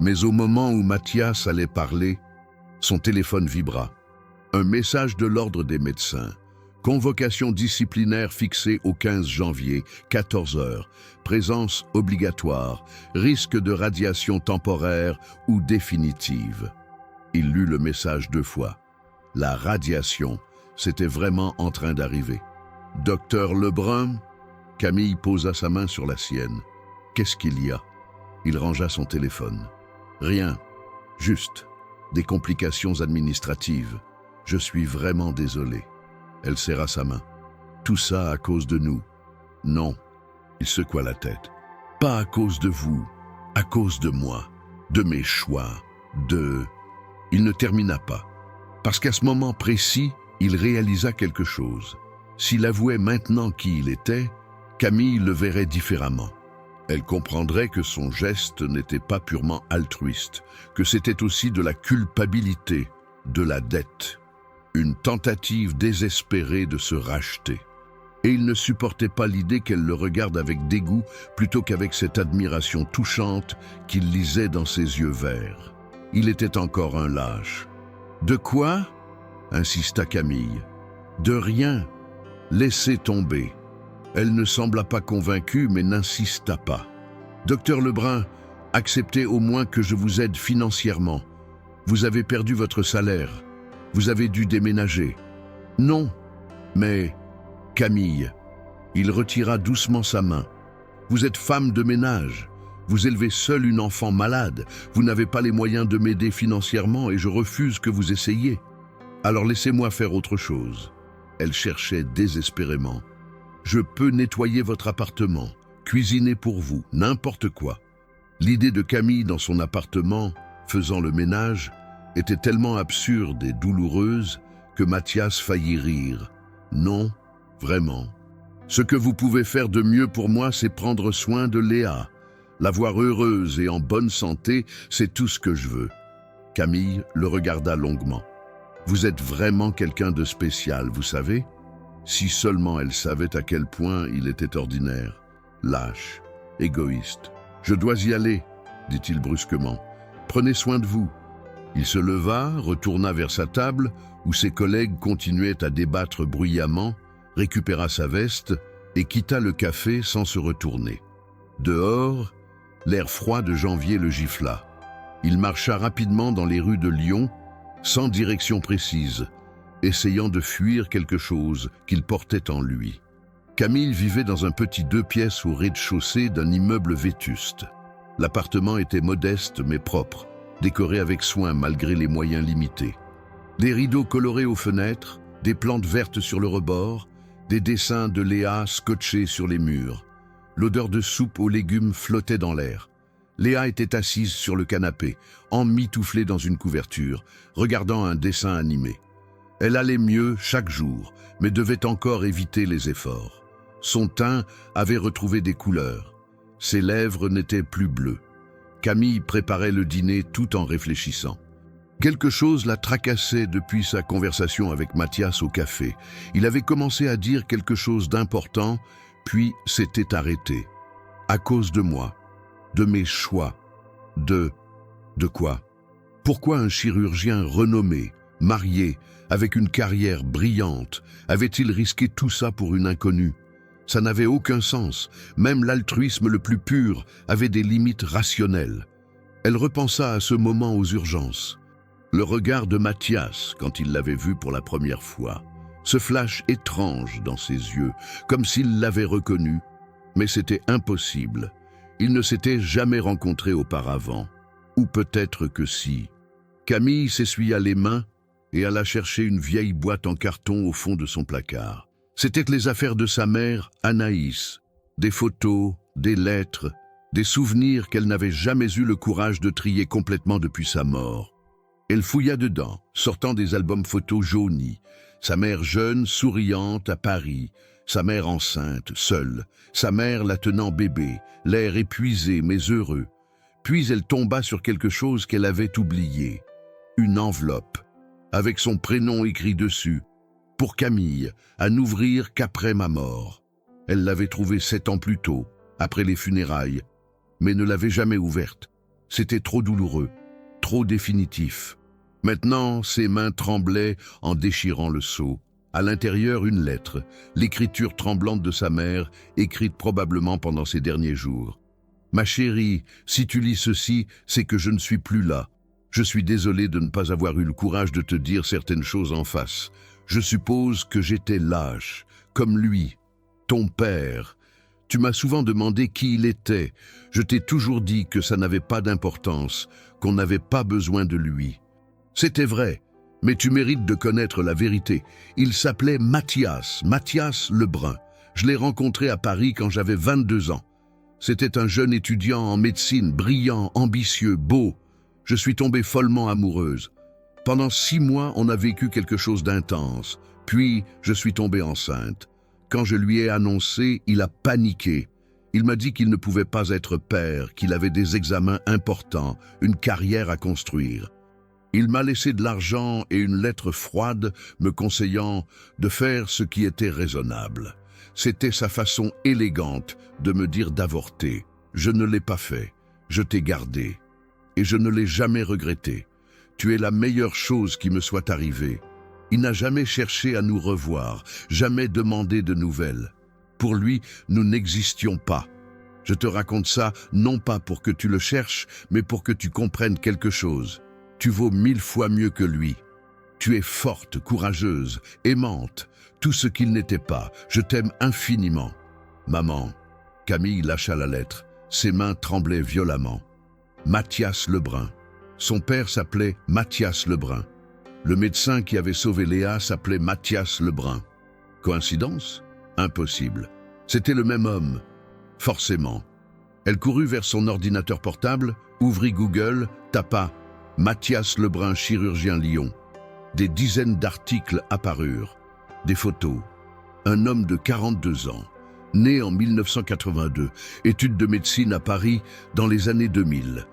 Mais au moment où Mathias allait parler, son téléphone vibra. Un message de l'ordre des médecins. Convocation disciplinaire fixée au 15 janvier, 14 h. Présence obligatoire. Risque de radiation temporaire ou définitive. Il lut le message 2 fois. La radiation, c'était vraiment en train d'arriver. « Docteur Lebrun ?» Camille posa sa main sur la sienne. « Qu'est-ce qu'il y a ?» Il rangea son téléphone. « Rien, juste des complications administratives. Je suis vraiment désolé. » Elle serra sa main. « Tout ça à cause de nous. » »« Non. » Il secoua la tête. « Pas à cause de vous, à cause de moi, de mes choix, de... » Il ne termina pas. Parce qu'à ce moment précis, il réalisa quelque chose. S'il avouait maintenant qui il était, Camille le verrait différemment. Elle comprendrait que son geste n'était pas purement altruiste, que c'était aussi de la culpabilité, de la dette, une tentative désespérée de se racheter. et il ne supportait pas l'idée qu'elle le regarde avec dégoût plutôt qu'avec cette admiration touchante qu'il lisait dans ses yeux verts. Il était encore un lâche. « De quoi ?» insista Camille. « De rien. Laissez tomber. » Elle ne sembla pas convaincue, mais n'insista pas. « Docteur Lebrun, acceptez au moins que je vous aide financièrement. Vous avez perdu votre salaire. Vous avez dû déménager. » « Non, mais... » Camille. Il retira doucement sa main. « Vous êtes femme de ménage. Vous élevez seule une enfant malade. Vous n'avez pas les moyens de m'aider financièrement et je refuse que vous essayiez. Alors laissez-moi faire autre chose. » Elle cherchait désespérément. « Je peux nettoyer votre appartement, cuisiner pour vous, n'importe quoi. » L'idée de Camille dans son appartement, faisant le ménage, était tellement absurde et douloureuse que Mathias faillit rire. « Non, vraiment. Ce que vous pouvez faire de mieux pour moi, c'est prendre soin de Léa. La voir heureuse et en bonne santé, c'est tout ce que je veux. » Camille le regarda longuement. « Vous êtes vraiment quelqu'un de spécial, vous savez ? » Si seulement elle savait à quel point il était ordinaire, lâche, égoïste. « Je dois y aller, » dit-il brusquement. « Prenez soin de vous. » Il se leva, retourna vers sa table, où ses collègues continuaient à débattre bruyamment, récupéra sa veste et quitta le café sans se retourner. Dehors, l'air froid de janvier le gifla. Il marcha rapidement dans les rues de Lyon, sans direction précise, essayant de fuir quelque chose qu'il portait en lui. Camille vivait dans un petit 2 pièces au rez-de-chaussée d'un immeuble vétuste. L'appartement était modeste mais propre, décoré avec soin malgré les moyens limités. Des rideaux colorés aux fenêtres, des plantes vertes sur le rebord, des dessins de Léa scotchés sur les murs. L'odeur de soupe aux légumes flottait dans l'air. Léa était assise sur le canapé, emmitouflée dans une couverture, regardant un dessin animé. Elle allait mieux chaque jour, mais devait encore éviter les efforts. Son teint avait retrouvé des couleurs. Ses lèvres n'étaient plus bleues. Camille préparait le dîner tout en réfléchissant. Quelque chose la tracassait depuis sa conversation avec Mathias au café. Il avait commencé à dire quelque chose d'important, puis s'était arrêté. À cause de moi, de mes choix, de quoi? Pourquoi un chirurgien renommé, marié, avec une carrière brillante, avait-il risqué tout ça pour une inconnue? Ça n'avait aucun sens. Même l'altruisme le plus pur avait des limites rationnelles. Elle repensa à ce moment aux urgences. Le regard de Mathias, quand il l'avait vu pour la première fois. Ce flash étrange dans ses yeux, comme s'il l'avait reconnu. Mais c'était impossible. Ils ne s'étaient jamais rencontrés auparavant. Ou peut-être que si. Camille s'essuya les mains et alla chercher une vieille boîte en carton au fond de son placard. C'étaient les affaires de sa mère, Anaïs. Des photos, des lettres, des souvenirs qu'elle n'avait jamais eu le courage de trier complètement depuis sa mort. Elle fouilla dedans, sortant des albums photos jaunis. Sa mère jeune, souriante, à Paris. Sa mère enceinte, seule. Sa mère la tenant bébé, l'air épuisé mais heureux. Puis elle tomba sur quelque chose qu'elle avait oublié. Une enveloppe, avec son prénom écrit dessus. Pour Camille, à n'ouvrir qu'après ma mort. Elle l'avait trouvée 7 ans plus tôt, après les funérailles, mais ne l'avait jamais ouverte. C'était trop douloureux, trop définitif. Maintenant, ses mains tremblaient en déchirant le sceau. À l'intérieur, une lettre, l'écriture tremblante de sa mère, écrite probablement pendant ses derniers jours. « Ma chérie, si tu lis ceci, c'est que je ne suis plus là. Je suis désolé de ne pas avoir eu le courage de te dire certaines choses en face. Je suppose que j'étais lâche, comme lui, ton père. Tu m'as souvent demandé qui il était. Je t'ai toujours dit que ça n'avait pas d'importance, qu'on n'avait pas besoin de lui. C'était vrai, mais tu mérites de connaître la vérité. Il s'appelait Mathias Lebrun. Je l'ai rencontré à Paris quand j'avais 22 ans. C'était un jeune étudiant en médecine, brillant, ambitieux, beau. Je suis tombée follement amoureuse. Pendant 6 mois, on a vécu quelque chose d'intense. Puis, je suis tombée enceinte. Quand je lui ai annoncé, il a paniqué. Il m'a dit qu'il ne pouvait pas être père, qu'il avait des examens importants, une carrière à construire. Il m'a laissé de l'argent et une lettre froide me conseillant de faire ce qui était raisonnable. C'était sa façon élégante de me dire d'avorter. Je ne l'ai pas fait. Je t'ai gardé. Et je ne l'ai jamais regretté. Tu es la meilleure chose qui me soit arrivée. Il n'a jamais cherché à nous revoir, jamais demandé de nouvelles. Pour lui, nous n'existions pas. Je te raconte ça non pas pour que tu le cherches, mais pour que tu comprennes quelque chose. Tu vaux 1000 fois mieux que lui. Tu es forte, courageuse, aimante, tout ce qu'il n'était pas. Je t'aime infiniment. Maman. Camille lâcha la lettre. Ses mains tremblaient violemment. Mathias Lebrun. Son père s'appelait Mathias Lebrun. Le médecin qui avait sauvé Léa s'appelait Mathias Lebrun. Coïncidence? Impossible. C'était le même homme. Forcément. Elle courut vers son ordinateur portable, ouvrit Google, tapa « Mathias Lebrun, chirurgien Lyon ». Des dizaines d'articles apparurent. Des photos. Un homme de 42 ans, né en 1982, études de médecine à Paris dans les années 2000.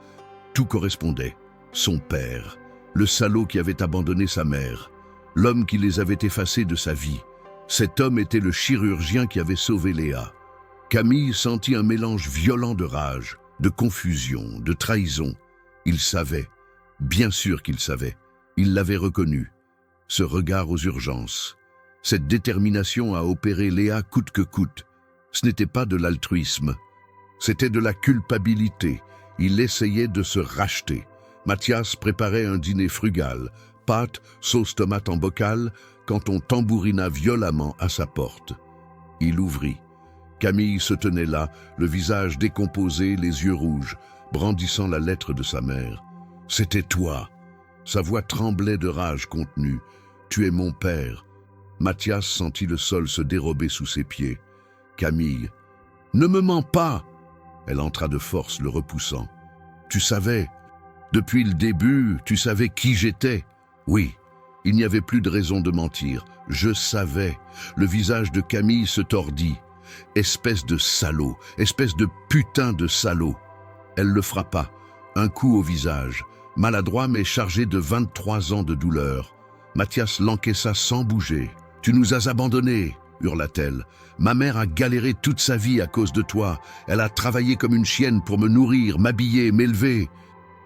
Tout correspondait. Son père, le salaud qui avait abandonné sa mère, l'homme qui les avait effacés de sa vie. Cet homme était le chirurgien qui avait sauvé Léa. Camille sentit un mélange violent de rage, de confusion, de trahison. Il savait, bien sûr qu'il savait, il l'avait reconnu. Ce regard aux urgences, cette détermination à opérer Léa coûte que coûte, ce n'était pas de l'altruisme, c'était de la culpabilité. Il essayait de se racheter. Mathias préparait un dîner frugal, pâtes, sauce tomate en bocal, quand on tambourina violemment à sa porte. Il ouvrit. Camille se tenait là, le visage décomposé, les yeux rouges, brandissant la lettre de sa mère. « C'était toi !» Sa voix tremblait de rage contenue. « Tu es mon père !» Mathias sentit le sol se dérober sous ses pieds. Camille. « Ne me mens pas !» Elle entra de force, le repoussant. « Tu savais. Depuis le début, tu savais qui j'étais. » Oui, il n'y avait plus de raison de mentir. Je savais. Le visage de Camille se tordit. Espèce de salaud, espèce de putain de salaud. Elle le frappa, un coup au visage, maladroit mais chargé de 23 ans de douleur. Mathias l'encaissa sans bouger. « Tu nous as abandonnés !» hurla-t-elle. « Ma mère a galéré toute sa vie à cause de toi. Elle a travaillé comme une chienne pour me nourrir, m'habiller, m'élever.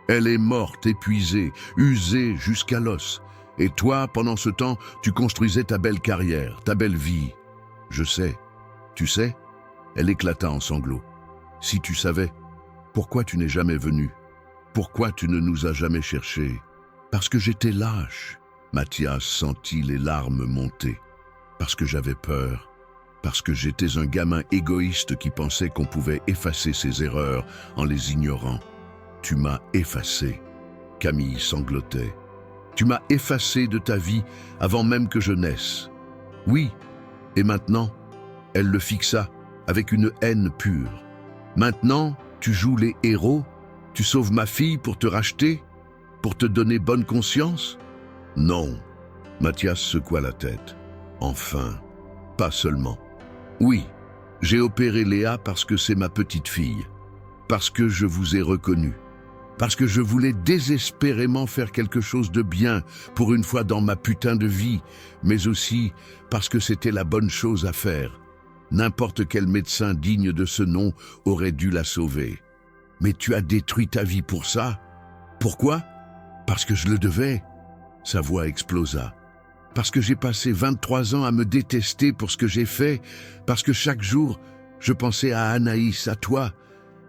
Elle est morte, épuisée, usée jusqu'à l'os. Et toi, pendant ce temps, tu construisais ta belle carrière, ta belle vie. Je sais. Tu sais ?» Elle éclata en sanglots. « Si tu savais, pourquoi tu n'es jamais venu? Pourquoi tu ne nous as jamais cherchés? Parce que j'étais lâche. » Mathias sentit les larmes monter. Parce que j'avais peur. Parce que j'étais un gamin égoïste qui pensait qu'on pouvait effacer ses erreurs en les ignorant. Tu m'as effacé. Camille sanglotait. Tu m'as effacé de ta vie avant même que je naisse. Oui, et maintenant? Elle le fixa avec une haine pure. Maintenant, tu joues les héros? Tu sauves ma fille pour te racheter? Pour te donner bonne conscience? Non. Mathias secoua la tête. Enfin, pas seulement. Oui, j'ai opéré Léa parce que c'est ma petite fille. Parce que je vous ai reconnu. Parce que je voulais désespérément faire quelque chose de bien pour une fois dans ma putain de vie, mais aussi parce que c'était la bonne chose à faire. N'importe quel médecin digne de ce nom aurait dû la sauver. Mais tu as détruit ta vie pour ça? Pourquoi? Parce que je le devais. Sa voix explosa. Parce que j'ai passé 23 ans à me détester pour ce que j'ai fait, parce que chaque jour, je pensais à Anaïs, à toi,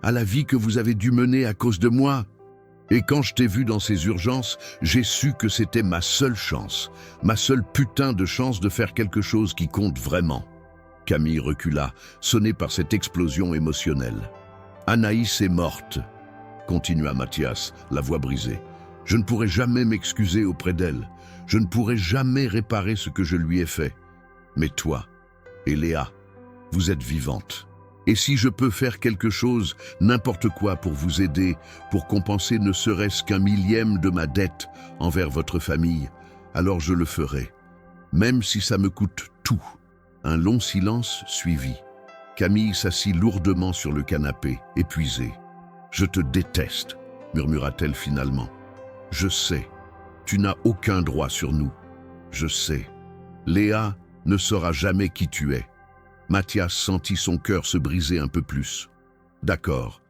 à la vie que vous avez dû mener à cause de moi. Et quand je t'ai vu dans ces urgences, j'ai su que c'était ma seule chance, ma seule putain de chance de faire quelque chose qui compte vraiment. Camille recula, sonnée par cette explosion émotionnelle. Anaïs est morte, continua Mathias, la voix brisée. Je ne pourrai jamais m'excuser auprès d'elle. Je ne pourrai jamais réparer ce que je lui ai fait. Mais toi et Léa, vous êtes vivantes. Et si je peux faire quelque chose, n'importe quoi pour vous aider, pour compenser ne serait-ce qu'un millième de ma dette envers votre famille, alors je le ferai. Même si ça me coûte tout. Un long silence suivit. Camille s'assit lourdement sur le canapé, épuisée. « Je te déteste », murmura-t-elle finalement. « Je sais. Tu n'as aucun droit sur nous. Je sais. Léa ne saura jamais qui tu es. Mathias sentit son cœur se briser un peu plus. D'accord.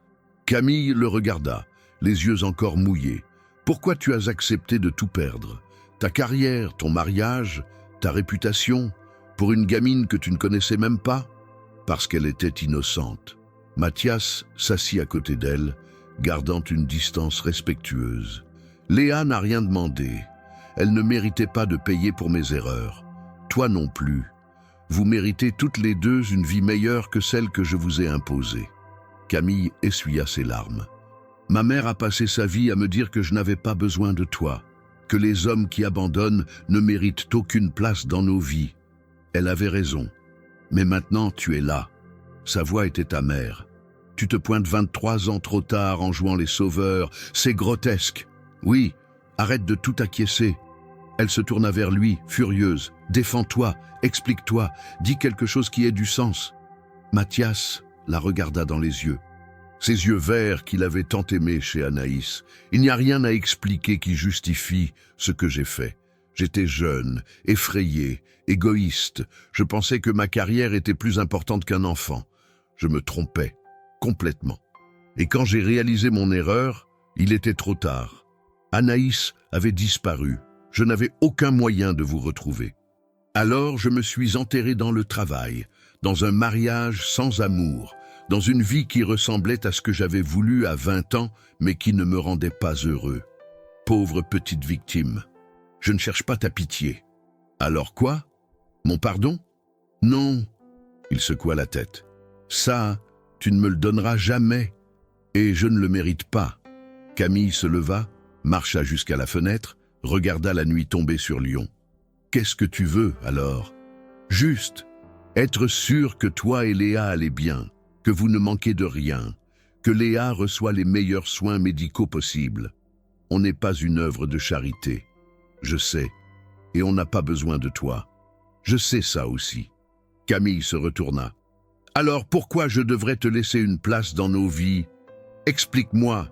Camille le regarda, les yeux encore mouillés. Pourquoi tu as accepté de tout perdre? Ta carrière, ton mariage, ta réputation, pour une gamine que tu ne connaissais même pas? Parce qu'elle était innocente. Mathias s'assit à côté d'elle, gardant une distance respectueuse. Léa n'a rien demandé. Elle ne méritait pas de payer pour mes erreurs. Toi non plus. Vous méritez toutes les deux une vie meilleure que celle que je vous ai imposée. Camille essuya ses larmes. Ma mère a passé sa vie à me dire que je n'avais pas besoin de toi, que les hommes qui abandonnent ne méritent aucune place dans nos vies. Elle avait raison. Mais maintenant tu es là. Sa voix était amère. Tu te pointes 23 ans trop tard en jouant les sauveurs. C'est grotesque. Oui, arrête de tout acquiescer. Elle se tourna vers lui, furieuse. Défends-toi, explique-toi, dis quelque chose qui ait du sens. Mathias la regarda dans les yeux. Ses yeux verts qu'il avait tant aimés chez Anaïs. Il n'y a rien à expliquer qui justifie ce que j'ai fait. J'étais jeune, effrayé, égoïste. Je pensais que ma carrière était plus importante qu'un enfant. Je me trompais, complètement. Et quand j'ai réalisé mon erreur, il était trop tard. Anaïs avait disparu. Je n'avais aucun moyen de vous retrouver. Alors je me suis enterré dans le travail, dans un mariage sans amour, dans une vie qui ressemblait à ce que j'avais voulu à 20 ans, mais qui ne me rendait pas heureux. Pauvre petite victime. Je ne cherche pas ta pitié. Alors quoi? Mon pardon? Non. Il secoua la tête. Ça, tu ne me le donneras jamais. Et je ne le mérite pas. Camille se leva, marcha jusqu'à la fenêtre, regarda la nuit tomber sur Lyon. Qu'est-ce que tu veux, alors? Juste, être sûr que toi et Léa allez bien, que vous ne manquez de rien, que Léa reçoit les meilleurs soins médicaux possibles. On n'est pas une œuvre de charité. Je sais, et on n'a pas besoin de toi. Je sais ça aussi. Camille se retourna. Alors pourquoi je devrais te laisser une place dans nos vies? Explique-moi.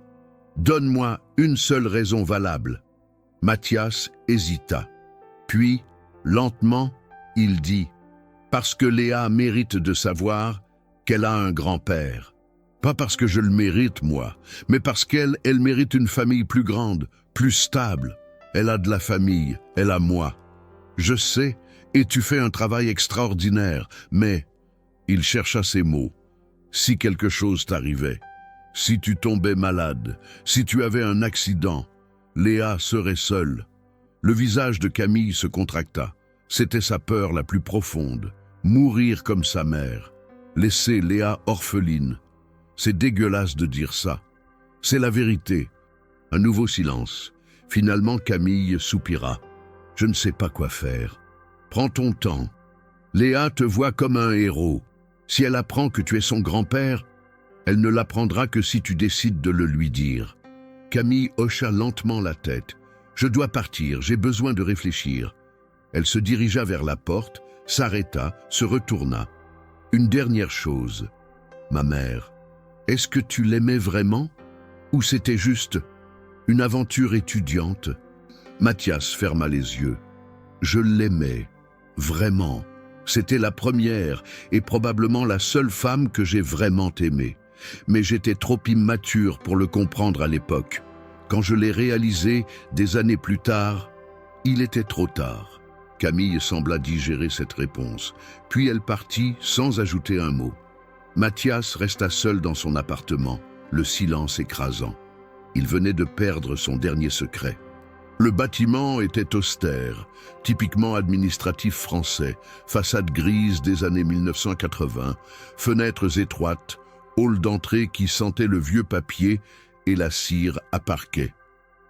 Donne-moi une seule raison valable. Mathias hésita. Puis, lentement, il dit « Parce que Léa mérite de savoir qu'elle a un grand-père. Pas parce que je le mérite, moi, mais parce qu'elle mérite une famille plus grande, plus stable. Elle a de la famille, elle a moi. Je sais, et tu fais un travail extraordinaire, mais... » Il chercha ses mots. « Si quelque chose t'arrivait, si tu tombais malade, si tu avais un accident, Léa serait seule. » Le visage de Camille se contracta. C'était sa peur la plus profonde. Mourir comme sa mère. Laisser Léa orpheline. C'est dégueulasse de dire ça. C'est la vérité. Un nouveau silence. Finalement, Camille soupira. « Je ne sais pas quoi faire. Prends ton temps. Léa te voit comme un héros. Si elle apprend que tu es son grand-père, elle ne l'apprendra que si tu décides de le lui dire. » Camille hocha lentement la tête. « Je dois partir, j'ai besoin de réfléchir. » Elle se dirigea vers la porte, s'arrêta, se retourna. « Une dernière chose. Ma mère, est-ce que tu l'aimais vraiment? Ou c'était juste une aventure étudiante ?» Mathias ferma les yeux. « Je l'aimais, vraiment. C'était la première et probablement la seule femme que j'ai vraiment aimée. Mais j'étais trop immature pour le comprendre à l'époque. Quand je l'ai réalisé des années plus tard, il était trop tard. » Camille sembla digérer cette réponse, puis elle partit sans ajouter un mot. Mathias resta seul dans son appartement, le silence écrasant. Il venait de perdre son dernier secret. Le bâtiment était austère, typiquement administratif français, façade grise des années 1980, fenêtres étroites, hall d'entrée qui sentait le vieux papier et la cire à parquet.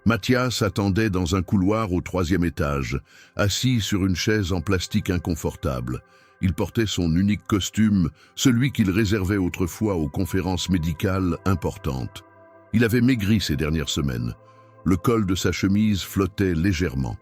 Mathias attendait dans un couloir au 3e étage, assis sur une chaise en plastique inconfortable. Il portait son unique costume, celui qu'il réservait autrefois aux conférences médicales importantes. Il avait maigri ces dernières semaines. Le col de sa chemise flottait légèrement.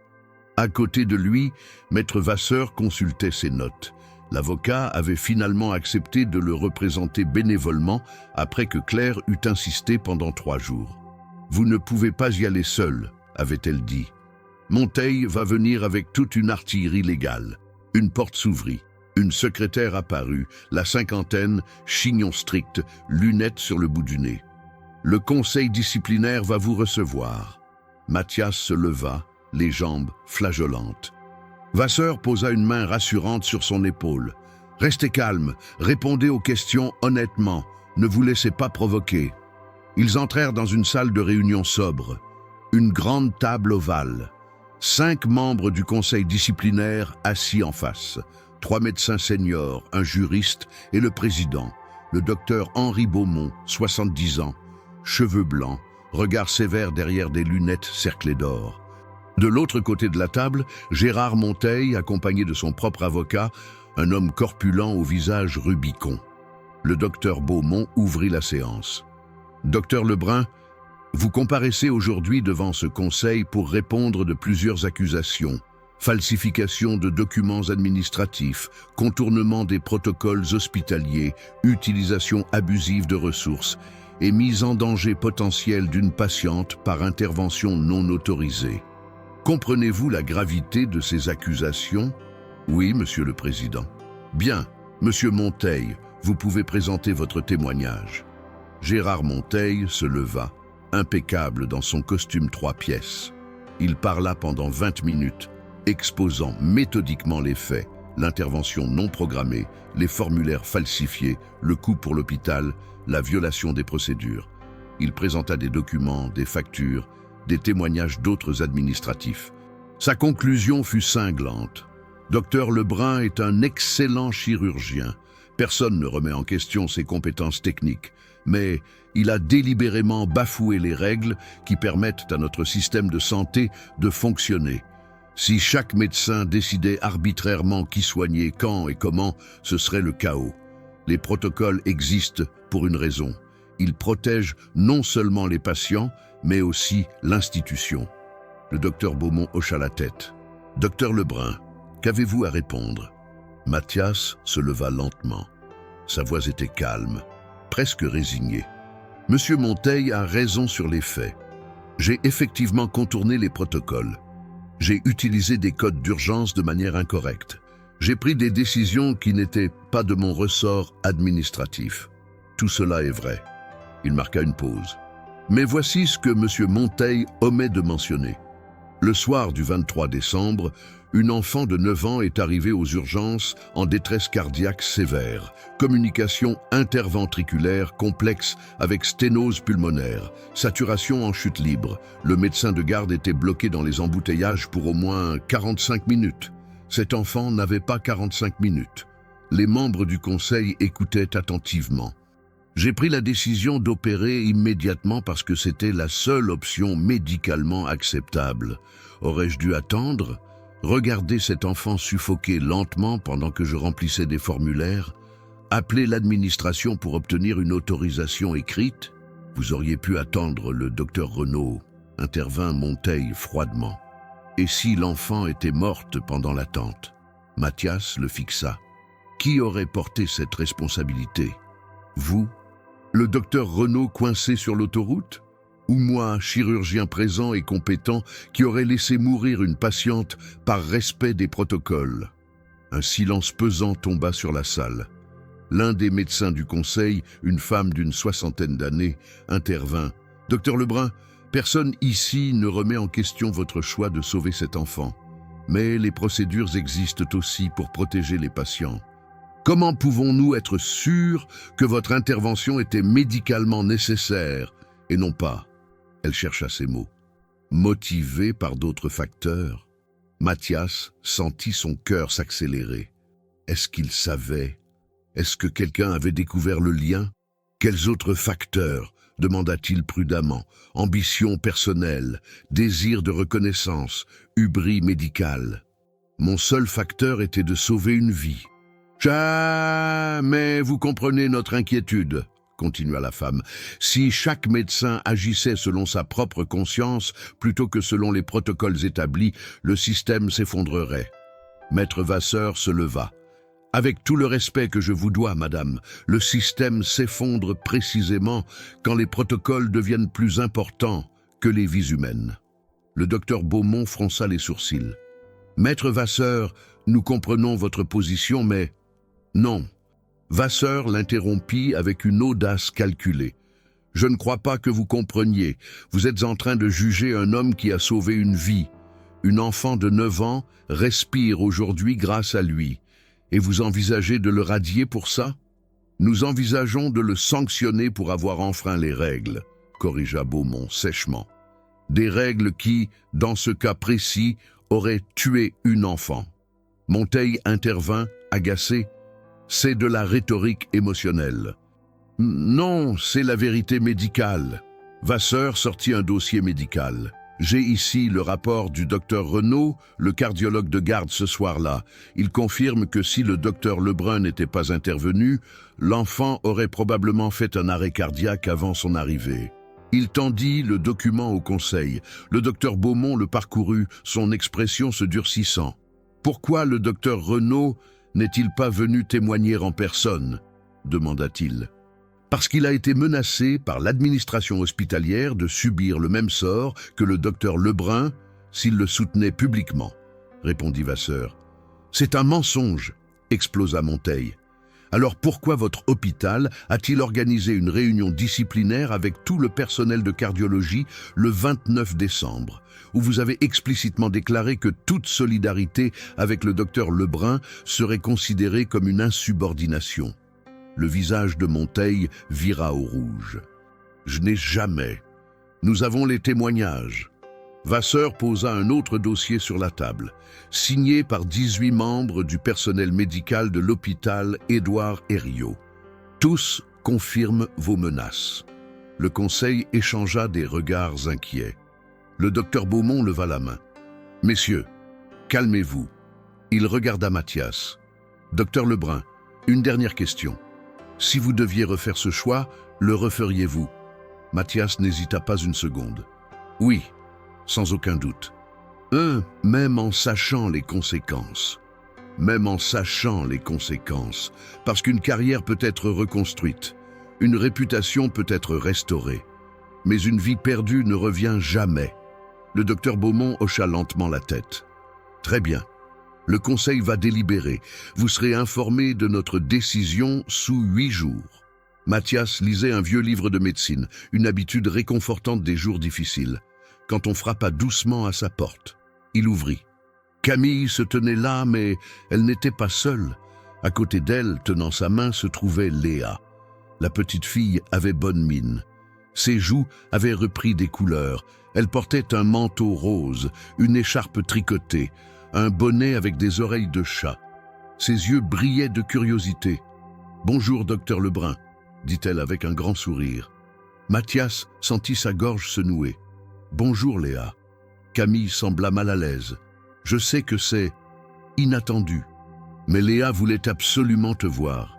À côté de lui, Maître Vasseur consultait ses notes. L'avocat avait finalement accepté de le représenter bénévolement après que Claire eut insisté pendant 3 jours. « Vous ne pouvez pas y aller seul, » avait-elle dit. « Monteil va venir avec toute une artillerie légale. » Une porte s'ouvrit. Une secrétaire apparut, la cinquantaine, chignon strict, lunettes sur le bout du nez. Le conseil disciplinaire va vous recevoir. Mathias se leva, les jambes flageolantes. Vasseur posa une main rassurante sur son épaule. Restez calme, répondez aux questions honnêtement, ne vous laissez pas provoquer. Ils entrèrent dans une salle de réunion sobre, une grande table ovale. 5 membres du conseil disciplinaire assis en face, 3 médecins seniors, un juriste et le président, le docteur Henri Beaumont, 70 ans, cheveux blancs, regard sévère derrière des lunettes cerclées d'or. De l'autre côté de la table, Gérard Monteil, accompagné de son propre avocat, un homme corpulent au visage rubicond. Le docteur Beaumont ouvrit la séance. « Docteur Lebrun, vous comparaissez aujourd'hui devant ce conseil pour répondre de plusieurs accusations. Falsification de documents administratifs, contournement des protocoles hospitaliers, utilisation abusive de ressources et mise en danger potentiel d'une patiente par intervention non autorisée. Comprenez-vous la gravité de ces accusations ? Oui, Monsieur le Président. Bien, Monsieur Monteil, vous pouvez présenter votre témoignage. Gérard Monteil se leva, impeccable dans son costume 3 pièces. Il parla pendant 20 minutes, exposant méthodiquement les faits, l'intervention non programmée, les formulaires falsifiés, le coût pour l'hôpital, la violation des procédures. Il présenta des documents, des factures, des témoignages d'autres administratifs. Sa conclusion fut cinglante. Docteur Lebrun est un excellent chirurgien. Personne ne remet en question ses compétences techniques, mais il a délibérément bafoué les règles qui permettent à notre système de santé de fonctionner. Si chaque médecin décidait arbitrairement qui soigner, quand et comment, ce serait le chaos. Les protocoles existent pour une raison. Ils protègent non seulement les patients, mais aussi l'institution. Le docteur Beaumont hocha la tête. « Docteur Lebrun, qu'avez-vous à répondre ?» Mathias se leva lentement. Sa voix était calme, presque résignée. « Monsieur Monteil a raison sur les faits. J'ai effectivement contourné les protocoles. J'ai utilisé des codes d'urgence de manière incorrecte. J'ai pris des décisions qui n'étaient pas de mon ressort administratif. Tout cela est vrai. » Il marqua une pause. « Mais voici ce que M. Monteil omet de mentionner. Le soir du 23 décembre, une enfant de 9 ans est arrivée aux urgences en détresse cardiaque sévère, communication interventriculaire complexe avec sténose pulmonaire, saturation en chute libre. Le médecin de garde était bloqué dans les embouteillages pour au moins 45 minutes. Cet enfant n'avait pas 45 minutes. Les membres du conseil écoutaient attentivement. J'ai pris la décision d'opérer immédiatement parce que c'était la seule option médicalement acceptable. Aurais-je dû attendre ? Regarder cet enfant suffoquer lentement pendant que je remplissais des formulaires ? Appeler l'administration pour obtenir une autorisation écrite ? Vous auriez pu attendre le docteur Renaud, intervint Monteil froidement. Et si l'enfant était morte pendant l'attente ? Mathias le fixa. Qui aurait porté cette responsabilité ? Vous ? Le docteur Renaud coincé sur l'autoroute ? Ou moi, chirurgien présent et compétent, qui aurait laissé mourir une patiente par respect des protocoles ? Un silence pesant tomba sur la salle. L'un des médecins du conseil, une femme d'une 60aine d'années, intervint. « Docteur Lebrun, personne ici ne remet en question votre choix de sauver cet enfant. Mais les procédures existent aussi pour protéger les patients. Comment pouvons-nous être sûrs que votre intervention était médicalement nécessaire et non pas, elle chercha ses mots, motivée par d'autres facteurs ? Mathias sentit son cœur s'accélérer. Est-ce qu'il savait ? Est-ce que quelqu'un avait découvert le lien ? Quels autres facteurs ? Demanda-t-il prudemment. Ambition personnelle, désir de reconnaissance, hubris médical. Mon seul facteur était de sauver une vie. Mais vous comprenez notre inquiétude, continua la femme. Si chaque médecin agissait selon sa propre conscience plutôt que selon les protocoles établis, le système s'effondrerait. Maître Vasseur se leva. Avec tout le respect que je vous dois, madame, le système s'effondre précisément quand les protocoles deviennent plus importants que les vies humaines. Le docteur Beaumont fronça les sourcils. Maître Vasseur, nous comprenons votre position, mais Non. Vasseur l'interrompit avec une audace calculée. Je ne crois pas que vous compreniez. Vous êtes en train de juger un homme qui a sauvé une vie. Une enfant de 9 ans respire aujourd'hui grâce à lui. Et vous envisagez de le radier pour ça? Nous envisageons de le sanctionner pour avoir enfreint les règles, corrigea Beaumont sèchement. Des règles qui, dans ce cas précis, auraient tué une enfant. Monteil intervint, agacé. C'est de la rhétorique émotionnelle. Non, c'est la vérité médicale. Vasseur sortit un dossier médical. J'ai ici le rapport du docteur Renaud, le cardiologue de garde ce soir-là. Il confirme que si le docteur Lebrun n'était pas intervenu, l'enfant aurait probablement fait un arrêt cardiaque avant son arrivée. Il tendit le document au conseil. Le docteur Beaumont le parcourut, son expression se durcissant. Pourquoi le docteur Renaud n'est-il pas venu témoigner en personne? Demanda-t-il. Parce qu'il a été menacé par l'administration hospitalière de subir le même sort que le docteur Lebrun s'il le soutenait publiquement, répondit Vasseur. C'est un mensonge, explosa Monteil. Alors pourquoi votre hôpital a-t-il organisé une réunion disciplinaire avec tout le personnel de cardiologie le 29 décembre, où vous avez explicitement déclaré que toute solidarité avec le docteur Lebrun serait considérée comme une insubordination? Le visage de Monteil vira au rouge. Je n'ai jamais. Nous avons les témoignages. Vasseur posa un autre dossier sur la table, signé par 18 membres du personnel médical de l'hôpital Édouard Herriot. Tous confirment vos menaces. Le conseil échangea des regards inquiets. Le docteur Beaumont leva la main. Messieurs, calmez-vous. Il regarda Mathias. Docteur Lebrun, une dernière question. Si vous deviez refaire ce choix, le referiez-vous? Mathias n'hésita pas une seconde. Oui, sans aucun doute. Même en sachant les conséquences. Même en sachant les conséquences. Parce qu'une carrière peut être reconstruite. Une réputation peut être restaurée. Mais une vie perdue ne revient jamais. Le docteur Beaumont hocha lentement la tête. Très bien. Le conseil va délibérer. Vous serez informé de notre décision sous 8 jours. Mathias lisait un vieux livre de médecine, une habitude réconfortante des jours difficiles. Quand on frappa doucement à sa porte, il ouvrit. Camille se tenait là, mais elle n'était pas seule. À côté d'elle, tenant sa main, se trouvait Léa. La petite fille avait bonne mine. Ses joues avaient repris des couleurs. Elle portait un manteau rose, une écharpe tricotée, un bonnet avec des oreilles de chat. Ses yeux brillaient de curiosité. « Bonjour, docteur Lebrun », dit-elle avec un grand sourire. Mathias sentit sa gorge se nouer. « Bonjour, Léa ». Camille sembla mal à l'aise. « Je sais que c'est inattendu, mais Léa voulait absolument te voir. »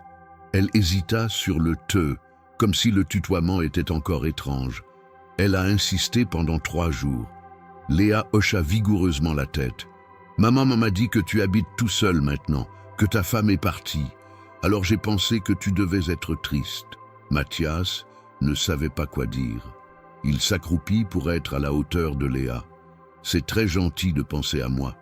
Elle hésita sur le « te », comme si le tutoiement était encore étrange. Elle a insisté pendant 3 jours. Léa hocha vigoureusement la tête. Maman m'a dit que tu habites tout seul maintenant, que ta femme est partie. Alors j'ai pensé que tu devais être triste. Mathias ne savait pas quoi dire. Il s'accroupit pour être à la hauteur de Léa. C'est très gentil de penser à moi.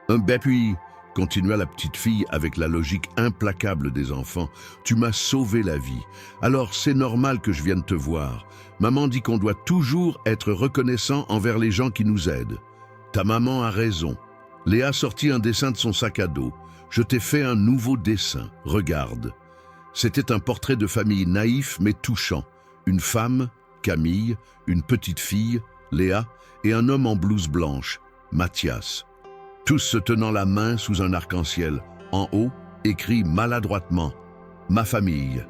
Ben puis, continua la petite fille avec la logique implacable des enfants, tu m'as sauvé la vie. Alors c'est normal que je vienne te voir. Maman dit qu'on doit toujours être reconnaissant envers les gens qui nous aident. Ta maman a raison. Léa sortit un dessin de son sac à dos. Je t'ai fait un nouveau dessin, regarde. C'était un portrait de famille naïf mais touchant. Une femme, Camille, une petite fille, Léa, et un homme en blouse blanche, Mathias. Tous se tenant la main sous un arc-en-ciel. En haut, écrit maladroitement « Ma famille ».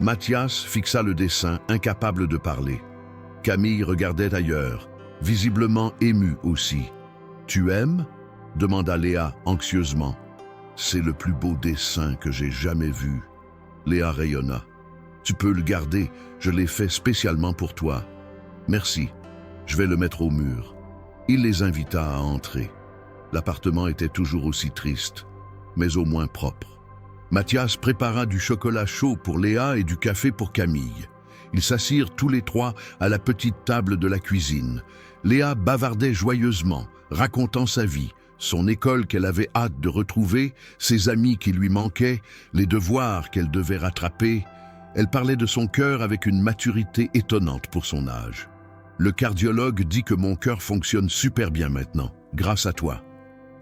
Mathias fixa le dessin, incapable de parler. Camille regardait ailleurs, visiblement émue aussi. « Tu aimes ?» demanda Léa anxieusement. « C'est le plus beau dessin que j'ai jamais vu. » Léa rayonna. « Tu peux le garder, je l'ai fait spécialement pour toi. »« Merci, je vais le mettre au mur. » Il les invita à entrer. L'appartement était toujours aussi triste, mais au moins propre. Mathias prépara du chocolat chaud pour Léa et du café pour Camille. Ils s'assirent tous les trois à la petite table de la cuisine. Léa bavardait joyeusement, racontant sa vie, son école qu'elle avait hâte de retrouver, ses amis qui lui manquaient, les devoirs qu'elle devait rattraper. Elle parlait de son cœur avec une maturité étonnante pour son âge. Le cardiologue dit que mon cœur fonctionne super bien maintenant, grâce à toi.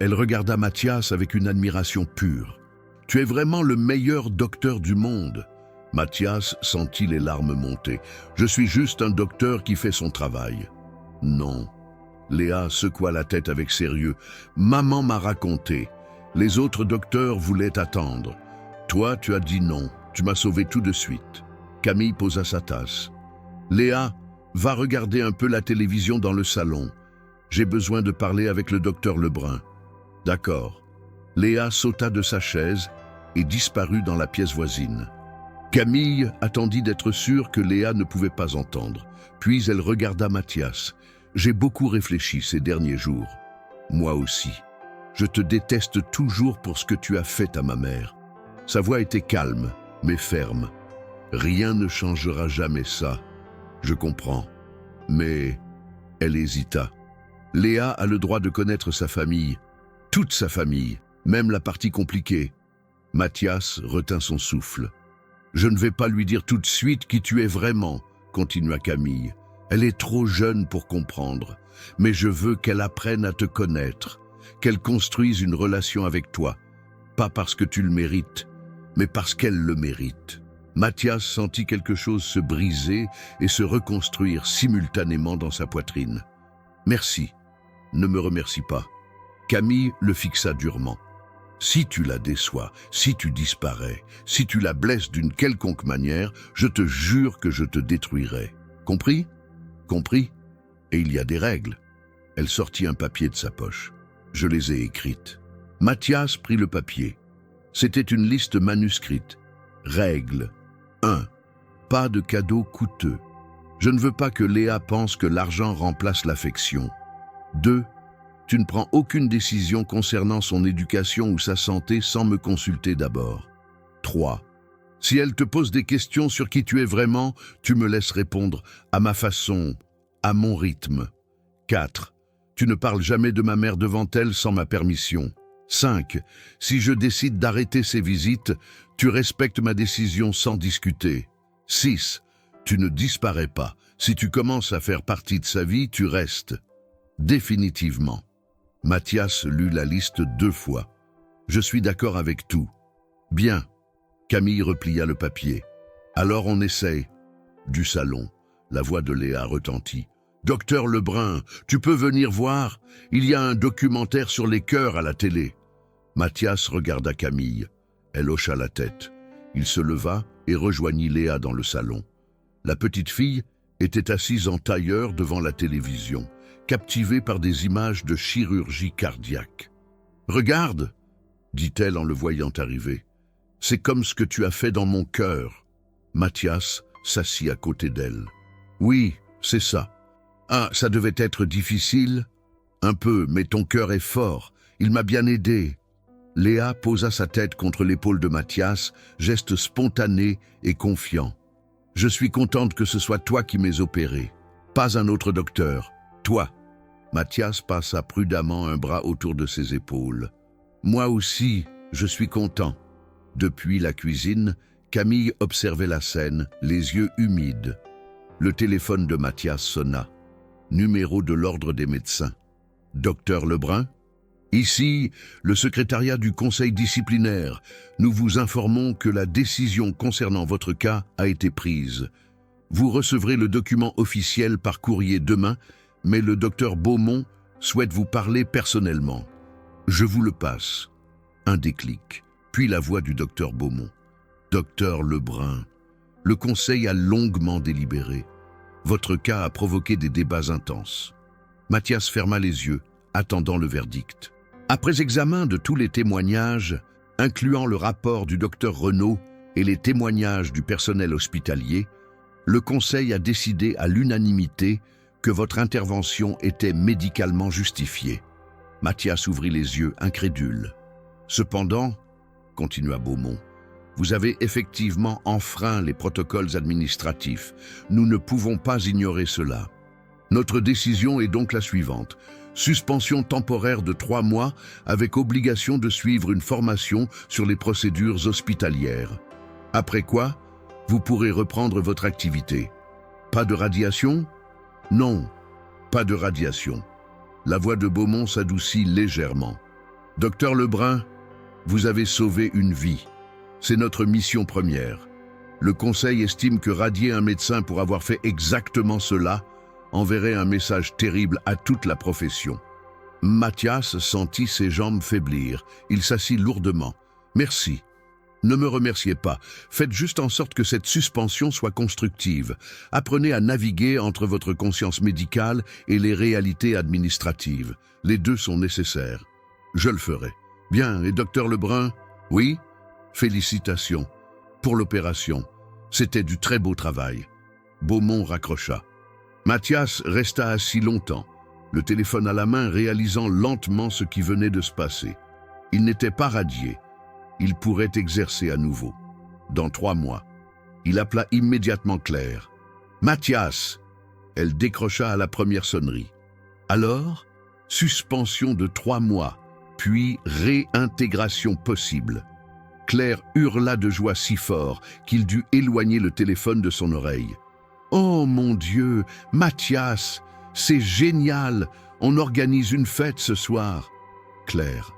Elle regarda Mathias avec une admiration pure. Tu es vraiment le meilleur docteur du monde. Mathias sentit les larmes monter. Je suis juste un docteur qui fait son travail. Non. Léa secoua la tête avec sérieux. Maman m'a raconté. Les autres docteurs voulaient attendre. Toi, tu as dit non. Tu m'as sauvé tout de suite. Camille posa sa tasse. Léa, va regarder un peu la télévision dans le salon. J'ai besoin de parler avec le docteur Lebrun. D'accord. Léa sauta de sa chaise et disparut dans la pièce voisine. Camille attendit d'être sûre que Léa ne pouvait pas entendre. Puis elle regarda Mathias. J'ai beaucoup réfléchi ces derniers jours. Moi aussi. Je te déteste toujours pour ce que tu as fait à ma mère. Sa voix était calme, mais ferme. Rien ne changera jamais ça. Je comprends. Mais elle hésita. Léa a le droit de connaître sa famille, toute sa famille, même la partie compliquée. Mathias retint son souffle. Je ne vais pas lui dire tout de suite qui tu es vraiment, continua Camille. Elle est trop jeune pour comprendre, mais je veux qu'elle apprenne à te connaître, qu'elle construise une relation avec toi, pas parce que tu le mérites, mais parce qu'elle le mérite. Mathias sentit quelque chose se briser et se reconstruire simultanément dans sa poitrine. Merci, ne me remercie pas. Camille le fixa durement. Si tu la déçois, si tu disparais, si tu la blesses d'une quelconque manière, je te jure que je te détruirai. Compris ? Compris ? Et il y a des règles. Elle sortit un papier de sa poche. Je les ai écrites. Mathias prit le papier. C'était une liste manuscrite. Règle 1. Pas de cadeaux coûteux. Je ne veux pas que Léa pense que l'argent remplace l'affection. 2. Tu ne prends aucune décision concernant son éducation ou sa santé sans me consulter d'abord. 3. Si elle te pose des questions sur qui tu es vraiment, tu me laisses répondre à ma façon, à mon rythme. 4. Tu ne parles jamais de ma mère devant elle sans ma permission. 5. Si je décide d'arrêter ces visites, tu respectes ma décision sans discuter. 6. Tu ne disparais pas. Si tu commences à faire partie de sa vie, tu restes. Définitivement. Mathias lut la liste 2 fois. Je suis d'accord avec tout. Bien. Camille replia le papier. Alors on essaye. Du salon, la voix de Léa retentit. Docteur Lebrun, tu peux venir voir? Il y a un documentaire sur les cœurs à la télé. Mathias regarda Camille. Elle hocha la tête. Il se leva et rejoignit Léa dans le salon. La petite fille était assise en tailleur devant la télévision, captivée par des images de chirurgie cardiaque. « Regarde !» dit-elle en le voyant arriver. « C'est comme ce que tu as fait dans mon cœur. » Mathias s'assit à côté d'elle. « Oui, c'est ça. Ah, ça devait être difficile. Un peu, mais ton cœur est fort. Il m'a bien aidé. » Léa posa sa tête contre l'épaule de Mathias, geste spontané et confiant. « Je suis contente que ce soit toi qui m'aies opéré. Pas un autre docteur. Toi. » Mathias passa prudemment un bras autour de ses épaules. « Moi aussi, je suis content. » Depuis la cuisine, Camille observait la scène, les yeux humides. Le téléphone de Mathias sonna. Numéro de l'ordre des médecins. « Docteur Lebrun ? Ici, le secrétariat du conseil disciplinaire. Nous vous informons que la décision concernant votre cas a été prise. Vous recevrez le document officiel par courrier demain, mais le docteur Beaumont souhaite vous parler personnellement. Je vous le passe. » Un déclic, puis la voix du docteur Beaumont. « Docteur Lebrun, le conseil a longuement délibéré. Votre cas a provoqué des débats intenses. » Mathias ferma les yeux, attendant le verdict. Après examen de tous les témoignages, incluant le rapport du docteur Renaud et les témoignages du personnel hospitalier, le conseil a décidé à l'unanimité que votre intervention était médicalement justifiée. Mathias ouvrit les yeux, incrédule. Cependant, continua Beaumont, vous avez effectivement enfreint les protocoles administratifs. Nous ne pouvons pas ignorer cela. Notre décision est donc la suivante. suspension temporaire de 3 mois avec obligation de suivre une formation sur les procédures hospitalières. Après quoi, vous pourrez reprendre votre activité. Pas de radiation? Non, pas de radiation. La voix de Beaumont s'adoucit légèrement. Docteur Lebrun, vous avez sauvé une vie. C'est notre mission première. Le Conseil estime que radier un médecin pour avoir fait exactement cela enverrait un message terrible à toute la profession. Mathias sentit ses jambes faiblir. Il s'assit lourdement. Merci. Ne me remerciez pas. Faites juste en sorte que cette suspension soit constructive. Apprenez à naviguer entre votre conscience médicale et les réalités administratives. Les deux sont nécessaires. Je le ferai. Bien, et docteur Lebrun? Oui? Félicitations. Pour l'opération. C'était du très beau travail. Beaumont raccrocha. Mathias resta assis longtemps, le téléphone à la main, réalisant lentement ce qui venait de se passer. Il n'était pas radié. Il pourrait exercer à nouveau. Dans 3 mois. Il appela immédiatement Claire. « Mathias !» Elle décrocha à la première sonnerie. Alors, suspension de 3 mois, puis réintégration possible. Claire hurla de joie si fort qu'il dut éloigner le téléphone de son oreille. « Oh mon Dieu, Mathias, c'est génial, on organise une fête ce soir. » Claire.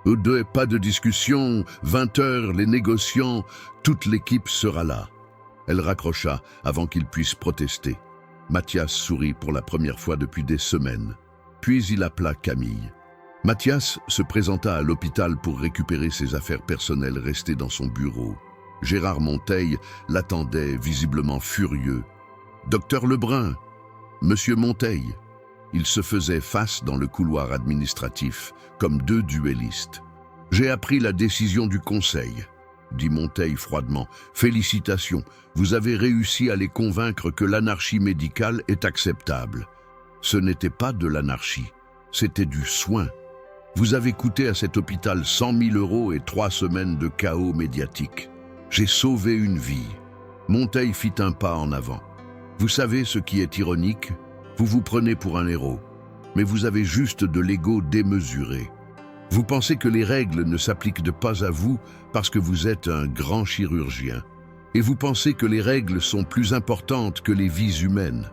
« Pas de discussion, 20 heures, les négociants, toute l'équipe sera là. » Elle raccrocha avant qu'il puisse protester. Mathias sourit pour la première fois depuis des semaines. Puis il appela Camille. Mathias se présenta à l'hôpital pour récupérer ses affaires personnelles restées dans son bureau. Gérard Monteil l'attendait, visiblement furieux. « Docteur Lebrun, Monsieur Monteil !» Ils se faisaient face dans le couloir administratif, comme 2 duellistes. « J'ai appris la décision du Conseil, » dit Monteil froidement. « Félicitations, vous avez réussi à les convaincre que l'anarchie médicale est acceptable. Ce n'était pas de l'anarchie, c'était du soin. Vous avez coûté à cet hôpital 100 000 € et 3 semaines de chaos médiatique. J'ai sauvé une vie. » Monteil fit un pas en avant. « Vous savez ce qui est ironique ? Vous vous prenez pour un héros, mais vous avez juste de l'ego démesuré. Vous pensez que les règles ne s'appliquent pas à vous parce que vous êtes un grand chirurgien. Et vous pensez que les règles sont plus importantes que les vies humaines.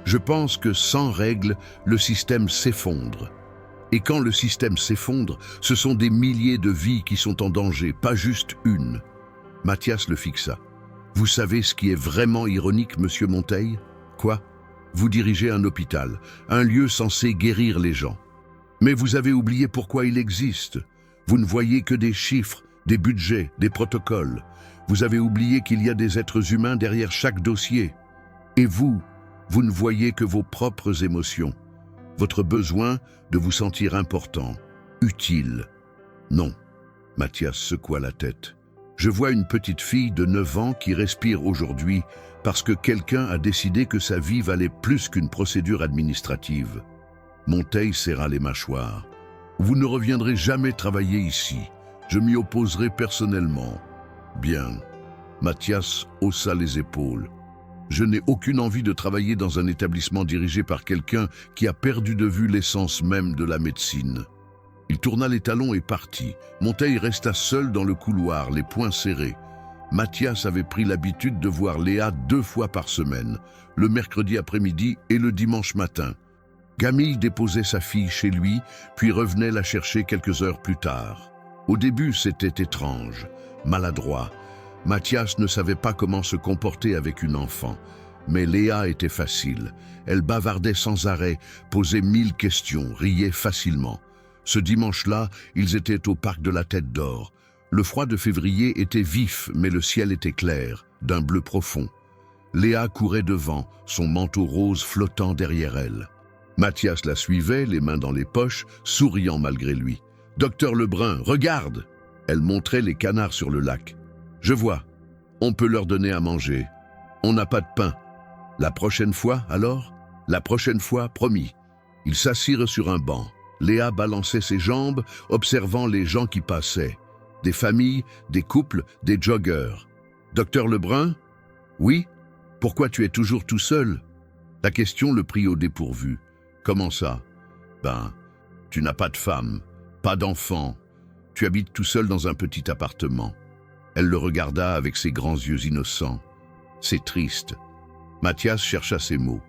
Je pense que sans règles, le système s'effondre. Et quand le système s'effondre, ce sont des milliers de vies qui sont en danger, pas juste une. » Mathias le fixa. « Vous savez ce qui est vraiment ironique, monsieur Monteil ? Quoi ? Vous dirigez un hôpital, un lieu censé guérir les gens. Mais vous avez oublié pourquoi il existe. Vous ne voyez que des chiffres, des budgets, des protocoles. Vous avez oublié qu'il y a des êtres humains derrière chaque dossier. Et vous ne voyez que vos propres émotions. Votre besoin de vous sentir important, utile. » Non, Mathias secoua la tête. « Je vois une petite fille de 9 ans qui respire aujourd'hui parce que quelqu'un a décidé que sa vie valait plus qu'une procédure administrative. » Monteil serra les mâchoires. « Vous ne reviendrez jamais travailler ici. Je m'y opposerai personnellement. » « Bien. » Mathias haussa les épaules. « Je n'ai aucune envie de travailler dans un établissement dirigé par quelqu'un qui a perdu de vue l'essence même de la médecine. » Il tourna les talons et partit. Monteil resta seul dans le couloir, les poings serrés. Mathias avait pris l'habitude de voir Léa 2 fois par semaine, le mercredi après-midi et le dimanche matin. Camille déposait sa fille chez lui, puis revenait la chercher quelques heures plus tard. Au début, c'était étrange, maladroit. Mathias ne savait pas comment se comporter avec une enfant. Mais Léa était facile. Elle bavardait sans arrêt, posait 1000 questions, riait facilement. Ce dimanche-là, ils étaient au parc de la Tête d'Or. Le froid de février était vif, mais le ciel était clair, d'un bleu profond. Léa courait devant, son manteau rose flottant derrière elle. Mathias la suivait, les mains dans les poches, souriant malgré lui. « Docteur Lebrun, regarde !» Elle montrait les canards sur le lac. « Je vois. On peut leur donner à manger. On n'a pas de pain. La prochaine fois, alors ? La prochaine fois, promis. » Ils s'assirent sur un banc. Léa balançait ses jambes, observant les gens qui passaient. Des familles, des couples, des joggeurs. « Docteur Lebrun ? Oui ? Pourquoi tu es toujours tout seul ?» La question le prit au dépourvu. « Comment ça ? Ben, tu n'as pas de femme, pas d'enfant. Tu habites tout seul dans un petit appartement. Elle le regarda avec ses grands yeux innocents. C'est triste. Mathias chercha ses mots.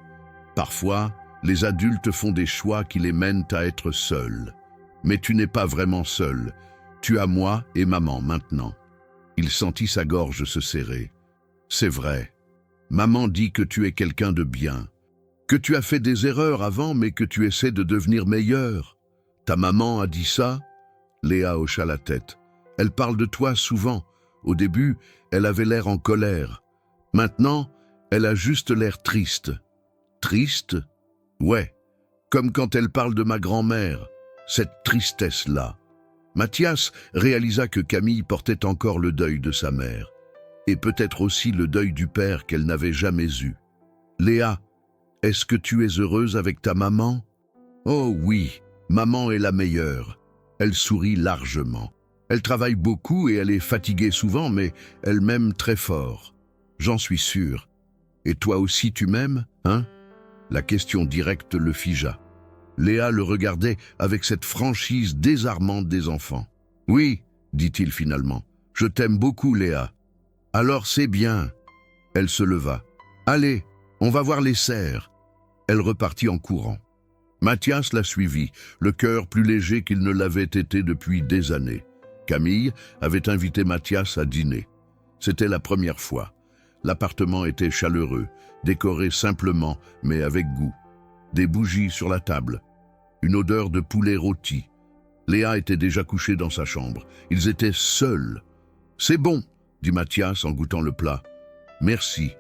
Parfois, les adultes font des choix qui les mènent à être seuls. Mais tu n'es pas vraiment seul. Tu as moi et maman maintenant. Il sentit sa gorge se serrer. C'est vrai. Maman dit que tu es quelqu'un de bien. Que tu as fait des erreurs avant, mais que tu essaies de devenir meilleur. Ta maman a dit ça? Léa hocha la tête. Elle parle de toi souvent. Au début, elle avait l'air en colère. Maintenant, elle a juste l'air triste. Triste? Ouais, comme quand elle parle de ma grand-mère. Cette tristesse-là. Mathias réalisa que Camille portait encore le deuil de sa mère. Et peut-être aussi le deuil du père qu'elle n'avait jamais eu. Léa, est-ce que tu es heureuse avec ta maman? Oh oui, maman est la meilleure. Elle sourit largement. Elle travaille beaucoup et elle est fatiguée souvent, mais elle m'aime très fort. J'en suis sûr. Et toi aussi tu m'aimes, hein? La question directe le figea. Léa le regardait avec cette franchise désarmante des enfants. « Oui, dit-il finalement, je t'aime beaucoup, Léa. »« Alors c'est bien. » Elle se leva. « Allez, on va voir les cerfs. » Elle repartit en courant. Mathias la suivit, le cœur plus léger qu'il ne l'avait été depuis des années. Camille avait invité Mathias à dîner. C'était la première fois. L'appartement était chaleureux, décoré simplement, mais avec goût. Des bougies sur la table. Une odeur de poulet rôti. Léa était déjà couchée dans sa chambre. Ils étaient seuls. « C'est bon, » dit Mathias en goûtant le plat. « Merci. »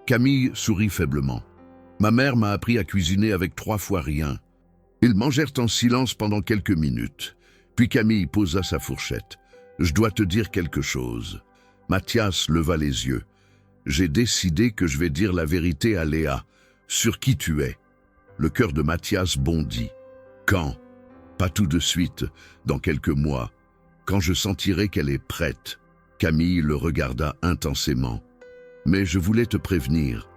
Camille sourit faiblement. « Ma mère m'a appris à cuisiner avec 3 fois rien. » Ils mangèrent en silence pendant quelques minutes. Puis Camille posa sa fourchette. « Je dois te dire quelque chose. » Mathias leva les yeux. « J'ai décidé que je vais dire la vérité à Léa, sur qui tu es. » Le cœur de Mathias bondit. « Quand? Pas tout de suite, dans quelques mois. Quand je sentirai qu'elle est prête. » Camille le regarda intensément. « Mais je voulais te prévenir,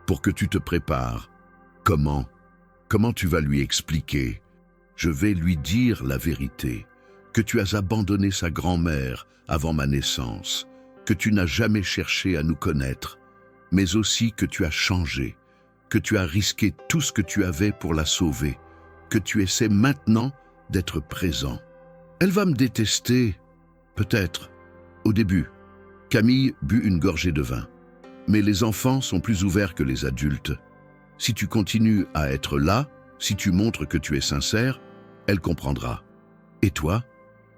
pour que tu te prépares. » « Comment? Comment tu vas lui expliquer? » « Je vais lui dire la vérité, que tu as abandonné sa grand-mère avant ma naissance, que tu n'as jamais cherché à nous connaître, mais aussi que tu as changé, que tu as risqué tout ce que tu avais pour la sauver, que tu essaies maintenant d'être présent. Elle va me détester, peut-être, au début. Camille but une gorgée de vin. Mais les enfants sont plus ouverts que les adultes. Si tu continues à être là, si tu montres que tu es sincère, elle comprendra. « Et toi ?»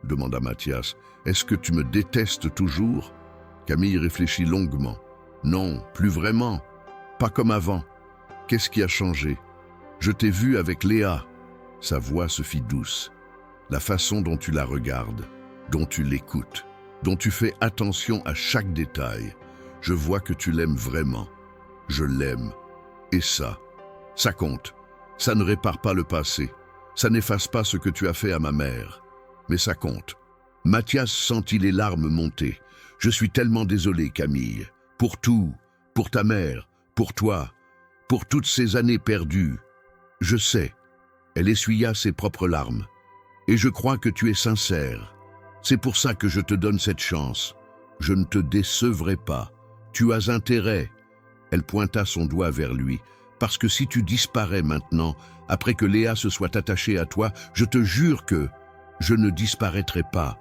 demanda Mathias. « Est-ce que tu me détestes toujours ?» Camille réfléchit longuement. « Non, plus vraiment. Pas comme avant. Qu'est-ce qui a changé? Je t'ai vu avec Léa. » Sa voix se fit douce. « La façon dont tu la regardes, dont tu l'écoutes, dont tu fais attention à chaque détail. Je vois que tu l'aimes vraiment. Je l'aime. Et ça compte. Ça ne répare pas le passé. Ça n'efface pas ce que tu as fait à ma mère. Mais ça compte. » Mathias sentit les larmes monter. « Je suis tellement désolé, Camille. Pour tout. Pour ta mère. Pour toi. Pour toutes ces années perdues. Je sais. » Elle essuya ses propres larmes. « Et je crois que tu es sincère. C'est pour ça que je te donne cette chance. Je ne te décevrai pas. Tu as intérêt. » Elle pointa son doigt vers lui. « Parce que si tu disparais maintenant, après que Léa se soit attachée à toi, je te jure que je ne disparaîtrai pas. »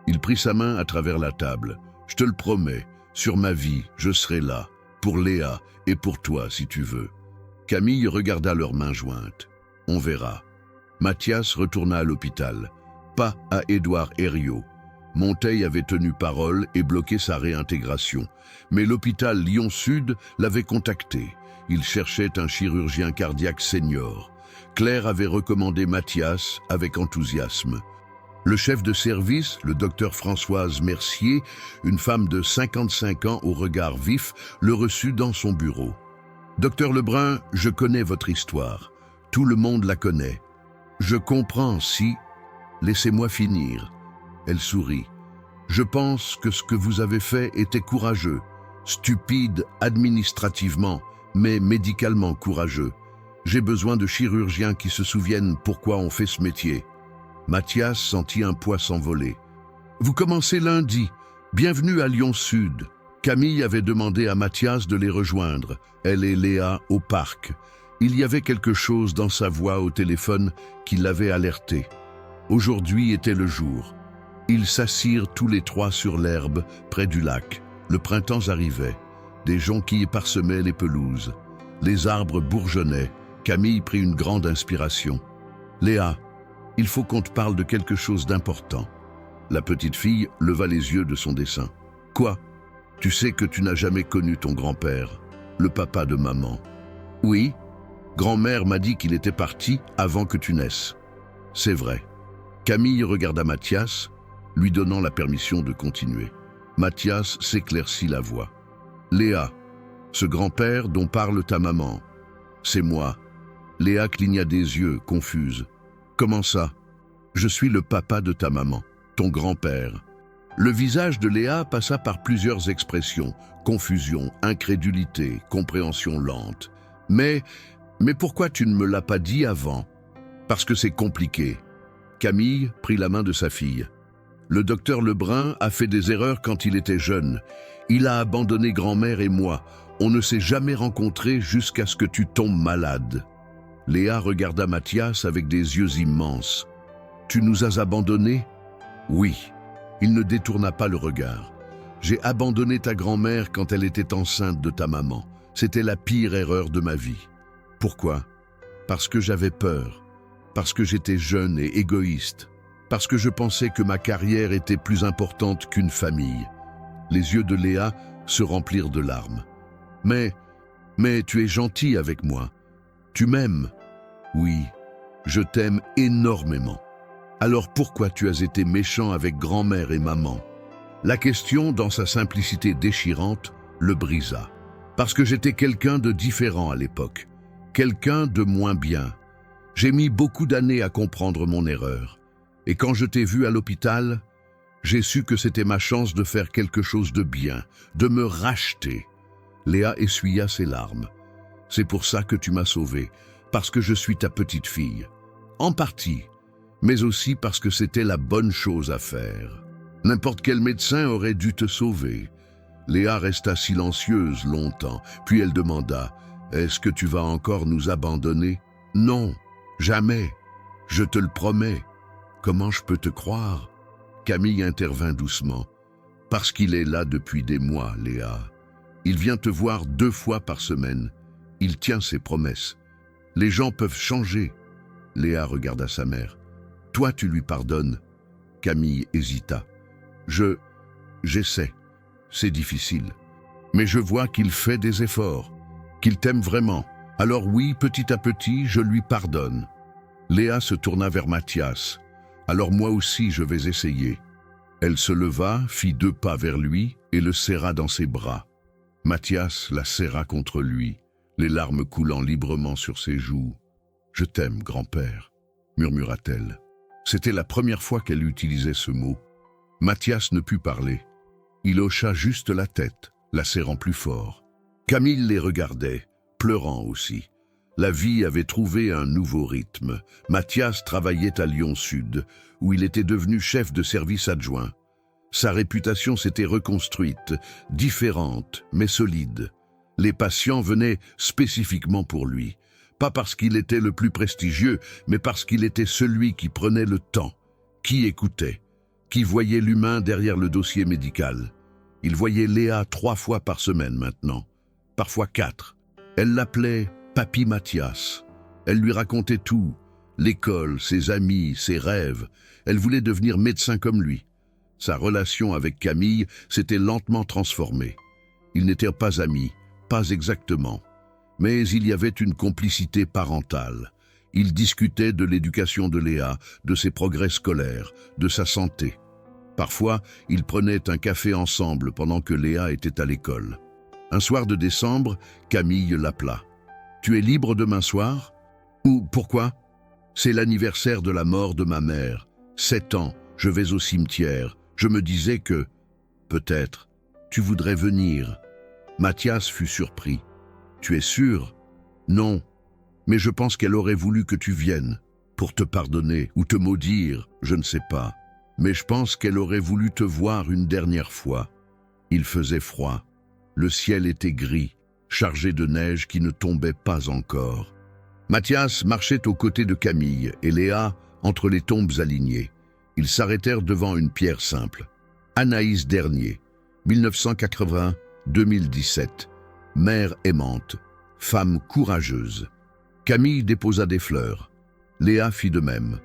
Il prit sa main à travers la table. « Je te le promets, sur ma vie, je serai là, pour Léa et pour toi si tu veux. » Camille regarda leurs mains jointes. « On verra. » Mathias retourna à l'hôpital. Pas à Édouard Herriot. Monteil avait tenu parole et bloqué sa réintégration. Mais l'hôpital Lyon-Sud l'avait contacté. Il cherchait un chirurgien cardiaque senior. Claire avait recommandé Mathias avec enthousiasme. Le chef de service, le docteur Françoise Mercier, une femme de 55 ans au regard vif, le reçut dans son bureau. « Docteur Lebrun, je connais votre histoire. Tout le monde la connaît. Je comprends si... » Laissez-moi finir. Elle sourit. Je pense que ce que vous avez fait était courageux, stupide administrativement, mais médicalement courageux. J'ai besoin de chirurgiens qui se souviennent pourquoi on fait ce métier. Mathias sentit un poids s'envoler. Vous commencez lundi. Bienvenue à Lyon Sud. Camille avait demandé à Mathias de les rejoindre, elle et Léa, au parc. Il y avait quelque chose dans sa voix au téléphone qui l'avait alerté. Aujourd'hui était le jour. Ils s'assirent tous les trois sur l'herbe, près du lac. Le printemps arrivait. Des jonquilles parsemaient les pelouses. Les arbres bourgeonnaient. Camille prit une grande inspiration. « Léa, il faut qu'on te parle de quelque chose d'important. » La petite fille leva les yeux de son dessin. « Quoi ? Tu sais que tu n'as jamais connu ton grand-père, le papa de maman. »« Oui, grand-mère m'a dit qu'il était parti avant que tu naisses. » »« C'est vrai. » Camille regarda Mathias, lui donnant la permission de continuer. Mathias s'éclaircit la voix. « Léa, ce grand-père dont parle ta maman, c'est moi. » Léa cligna des yeux, confuse. « Comment ça ? Je suis le papa de ta maman, ton grand-père. » Le visage de Léa passa par plusieurs expressions, confusion, incrédulité, compréhension lente. « Mais pourquoi tu ne me l'as pas dit avant ? » ?»« Parce que c'est compliqué. » Camille prit la main de sa fille. « Le docteur Lebrun a fait des erreurs quand il était jeune. Il a abandonné grand-mère et moi. On ne s'est jamais rencontrés jusqu'à ce que tu tombes malade. » Léa regarda Mathias avec des yeux immenses. « Tu nous as abandonnés ? » ?»« Oui. » Il ne détourna pas le regard. « J'ai abandonné ta grand-mère quand elle était enceinte de ta maman. C'était la pire erreur de ma vie. » « Pourquoi ? Parce que j'avais peur. Parce que j'étais jeune et égoïste. Parce que je pensais que ma carrière était plus importante qu'une famille. » Les yeux de Léa se remplirent de larmes. « Mais tu es gentil avec moi. Tu m'aimes. » »« Oui, je t'aime énormément. Alors pourquoi tu as été méchant avec grand-mère et maman ?» La question, dans sa simplicité déchirante, le brisa. Parce que j'étais quelqu'un de différent à l'époque. Quelqu'un de moins bien. J'ai mis beaucoup d'années à comprendre mon erreur. Et quand je t'ai vu à l'hôpital, j'ai su que c'était ma chance de faire quelque chose de bien, de me racheter. Léa essuya ses larmes. « C'est pour ça que tu m'as sauvé, parce que je suis ta petite fille. En partie, mais aussi parce que c'était la bonne chose à faire. N'importe quel médecin aurait dû te sauver. » Léa resta silencieuse longtemps, puis elle demanda « Est-ce que tu vas encore nous abandonner ?»« Non, jamais. Je te le promets. Comment je peux te croire ?» Camille intervint doucement. « Parce qu'il est là depuis des mois, Léa. Il vient te voir 2 fois par semaine. Il tient ses promesses. Les gens peuvent changer. » Léa regarda sa mère. « Toi, tu lui pardonnes ?» Camille hésita. « J'essaie. C'est difficile. Mais je vois qu'il fait des efforts, qu'il t'aime vraiment. Alors oui, petit à petit, je lui pardonne. » Léa se tourna vers Mathias. « Alors moi aussi, je vais essayer. » Elle se leva, fit 2 pas vers lui et le serra dans ses bras. Mathias la serra contre lui, les larmes coulant librement sur ses joues. « Je t'aime, grand-père, » murmura-t-elle. C'était la première fois qu'elle utilisait ce mot. Mathias ne put parler. Il hocha juste la tête, la serrant plus fort. Camille les regardait, pleurant aussi. La vie avait trouvé un nouveau rythme. Mathias travaillait à Lyon Sud, où il était devenu chef de service adjoint. Sa réputation s'était reconstruite, différente mais solide. Les patients venaient spécifiquement pour lui, pas parce qu'il était le plus prestigieux, mais parce qu'il était celui qui prenait le temps, qui écoutait, qui voyait l'humain derrière le dossier médical. Il voyait Léa 3 fois par semaine maintenant, parfois 4. Elle l'appelait Papy Mathias. Elle lui racontait tout, l'école, ses amis, ses rêves. Elle voulait devenir médecin comme lui. Sa relation avec Camille s'était lentement transformée. Ils n'étaient pas amis, pas exactement. Mais il y avait une complicité parentale. Ils discutaient de l'éducation de Léa, de ses progrès scolaires, de sa santé. Parfois, ils prenaient un café ensemble pendant que Léa était à l'école. Un soir de décembre, Camille l'appela. « Tu es libre demain soir ?»« Ou pourquoi ?»« C'est l'anniversaire de la mort de ma mère. 7 ans, je vais au cimetière. Je me disais que, peut-être, tu voudrais venir. » Mathias fut surpris. « Tu es sûr ?»« Non, Mais je pense qu'elle aurait voulu que tu viennes, pour te pardonner ou te maudire, je ne sais pas. Mais je pense qu'elle aurait voulu te voir une dernière fois. Il faisait froid. Le ciel était gris, chargé de neige qui ne tombait pas encore. Mathias marchait aux côtés de Camille et Léa entre les tombes alignées. Ils s'arrêtèrent devant une pierre simple. Anaïs Dernier, 1980-2017. Mère aimante, femme courageuse. Camille déposa des fleurs. Léa fit de même.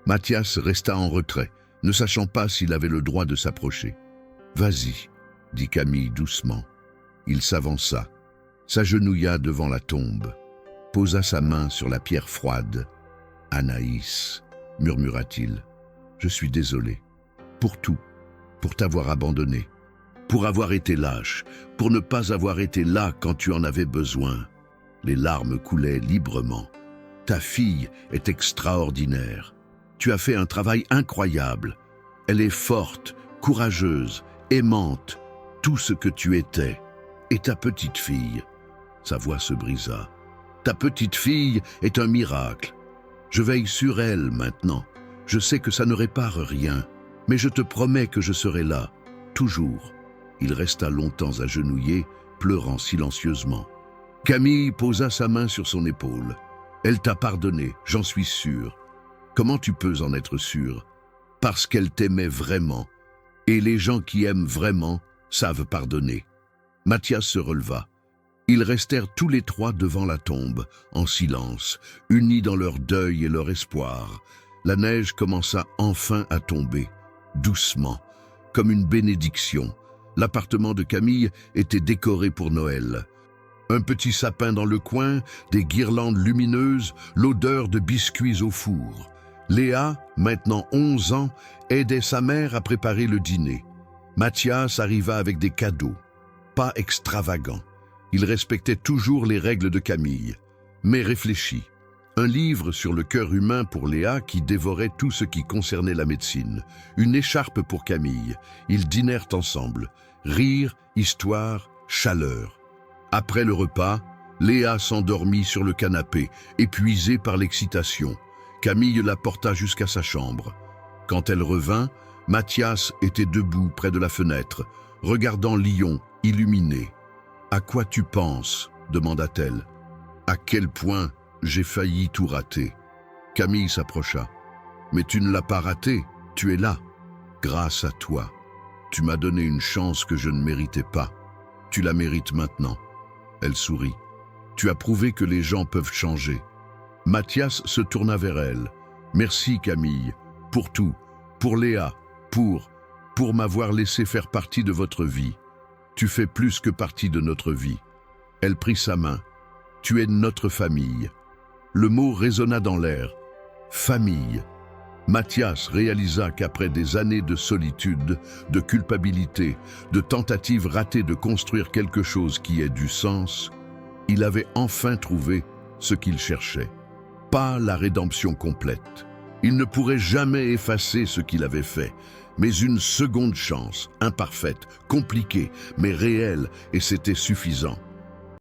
Mathias resta en retrait, ne sachant pas s'il avait le droit de s'approcher. « Vas-y », dit Camille doucement. Il s'avança, s'agenouilla devant la tombe, posa sa main sur la pierre froide. « Anaïs », murmura-t-il, « je suis désolé. Pour tout, pour t'avoir abandonné, pour avoir été lâche, pour ne pas avoir été là quand tu en avais besoin. » Les larmes coulaient librement. « Ta fille est extraordinaire. Tu as fait un travail incroyable. Elle est forte, courageuse, aimante, tout ce que tu étais. Et ta petite fille ?» Sa voix se brisa. « Ta petite fille est un miracle. Je veille sur elle maintenant. Je sais que ça ne répare rien, mais je te promets que je serai là, toujours. » Il resta longtemps agenouillé, pleurant silencieusement. Camille posa sa main sur son épaule. « Elle t'a pardonné, j'en suis sûr. » « Comment tu peux en être sûr ? Parce qu'elle t'aimait vraiment. Et les gens qui aiment vraiment savent pardonner. » Mathias se releva. Ils restèrent tous les trois devant la tombe, en silence, unis dans leur deuil et leur espoir. La neige commença enfin à tomber, doucement, comme une bénédiction. L'appartement de Camille était décoré pour Noël. Un petit sapin dans le coin, des guirlandes lumineuses, l'odeur de biscuits au four. Léa, maintenant 11 ans, aidait sa mère à préparer le dîner. Mathias arriva avec des cadeaux, pas extravagants. Il respectait toujours les règles de Camille, mais réfléchit. Un livre sur le cœur humain pour Léa qui dévorait tout ce qui concernait la médecine. Une écharpe pour Camille. Ils dînèrent ensemble. Rire, histoire, chaleur. Après le repas, Léa s'endormit sur le canapé, épuisée par l'excitation. Camille la porta jusqu'à sa chambre. Quand elle revint, Mathias était debout près de la fenêtre, regardant Lyon, illuminé. « À quoi tu penses ?» demanda-t-elle. « À quel point j'ai failli tout rater. » Camille s'approcha. « Mais tu ne l'as pas raté, tu es là. Grâce à toi. Tu m'as donné une chance que je ne méritais pas. Tu la mérites maintenant. » Elle sourit. « Tu as prouvé que les gens peuvent changer. » Mathias se tourna vers elle. « Merci Camille, pour tout, pour Léa, pour m'avoir laissé faire partie de votre vie. Tu fais plus que partie de notre vie. » Elle prit sa main. « Tu es notre famille. » Le mot résonna dans l'air. Famille. Mathias réalisa qu'après des années de solitude, de culpabilité, de tentatives ratées de construire quelque chose qui ait du sens, il avait enfin trouvé ce qu'il cherchait. Pas la rédemption complète. Il ne pourrait jamais effacer ce qu'il avait fait, mais une seconde chance, imparfaite, compliquée, mais réelle, et c'était suffisant.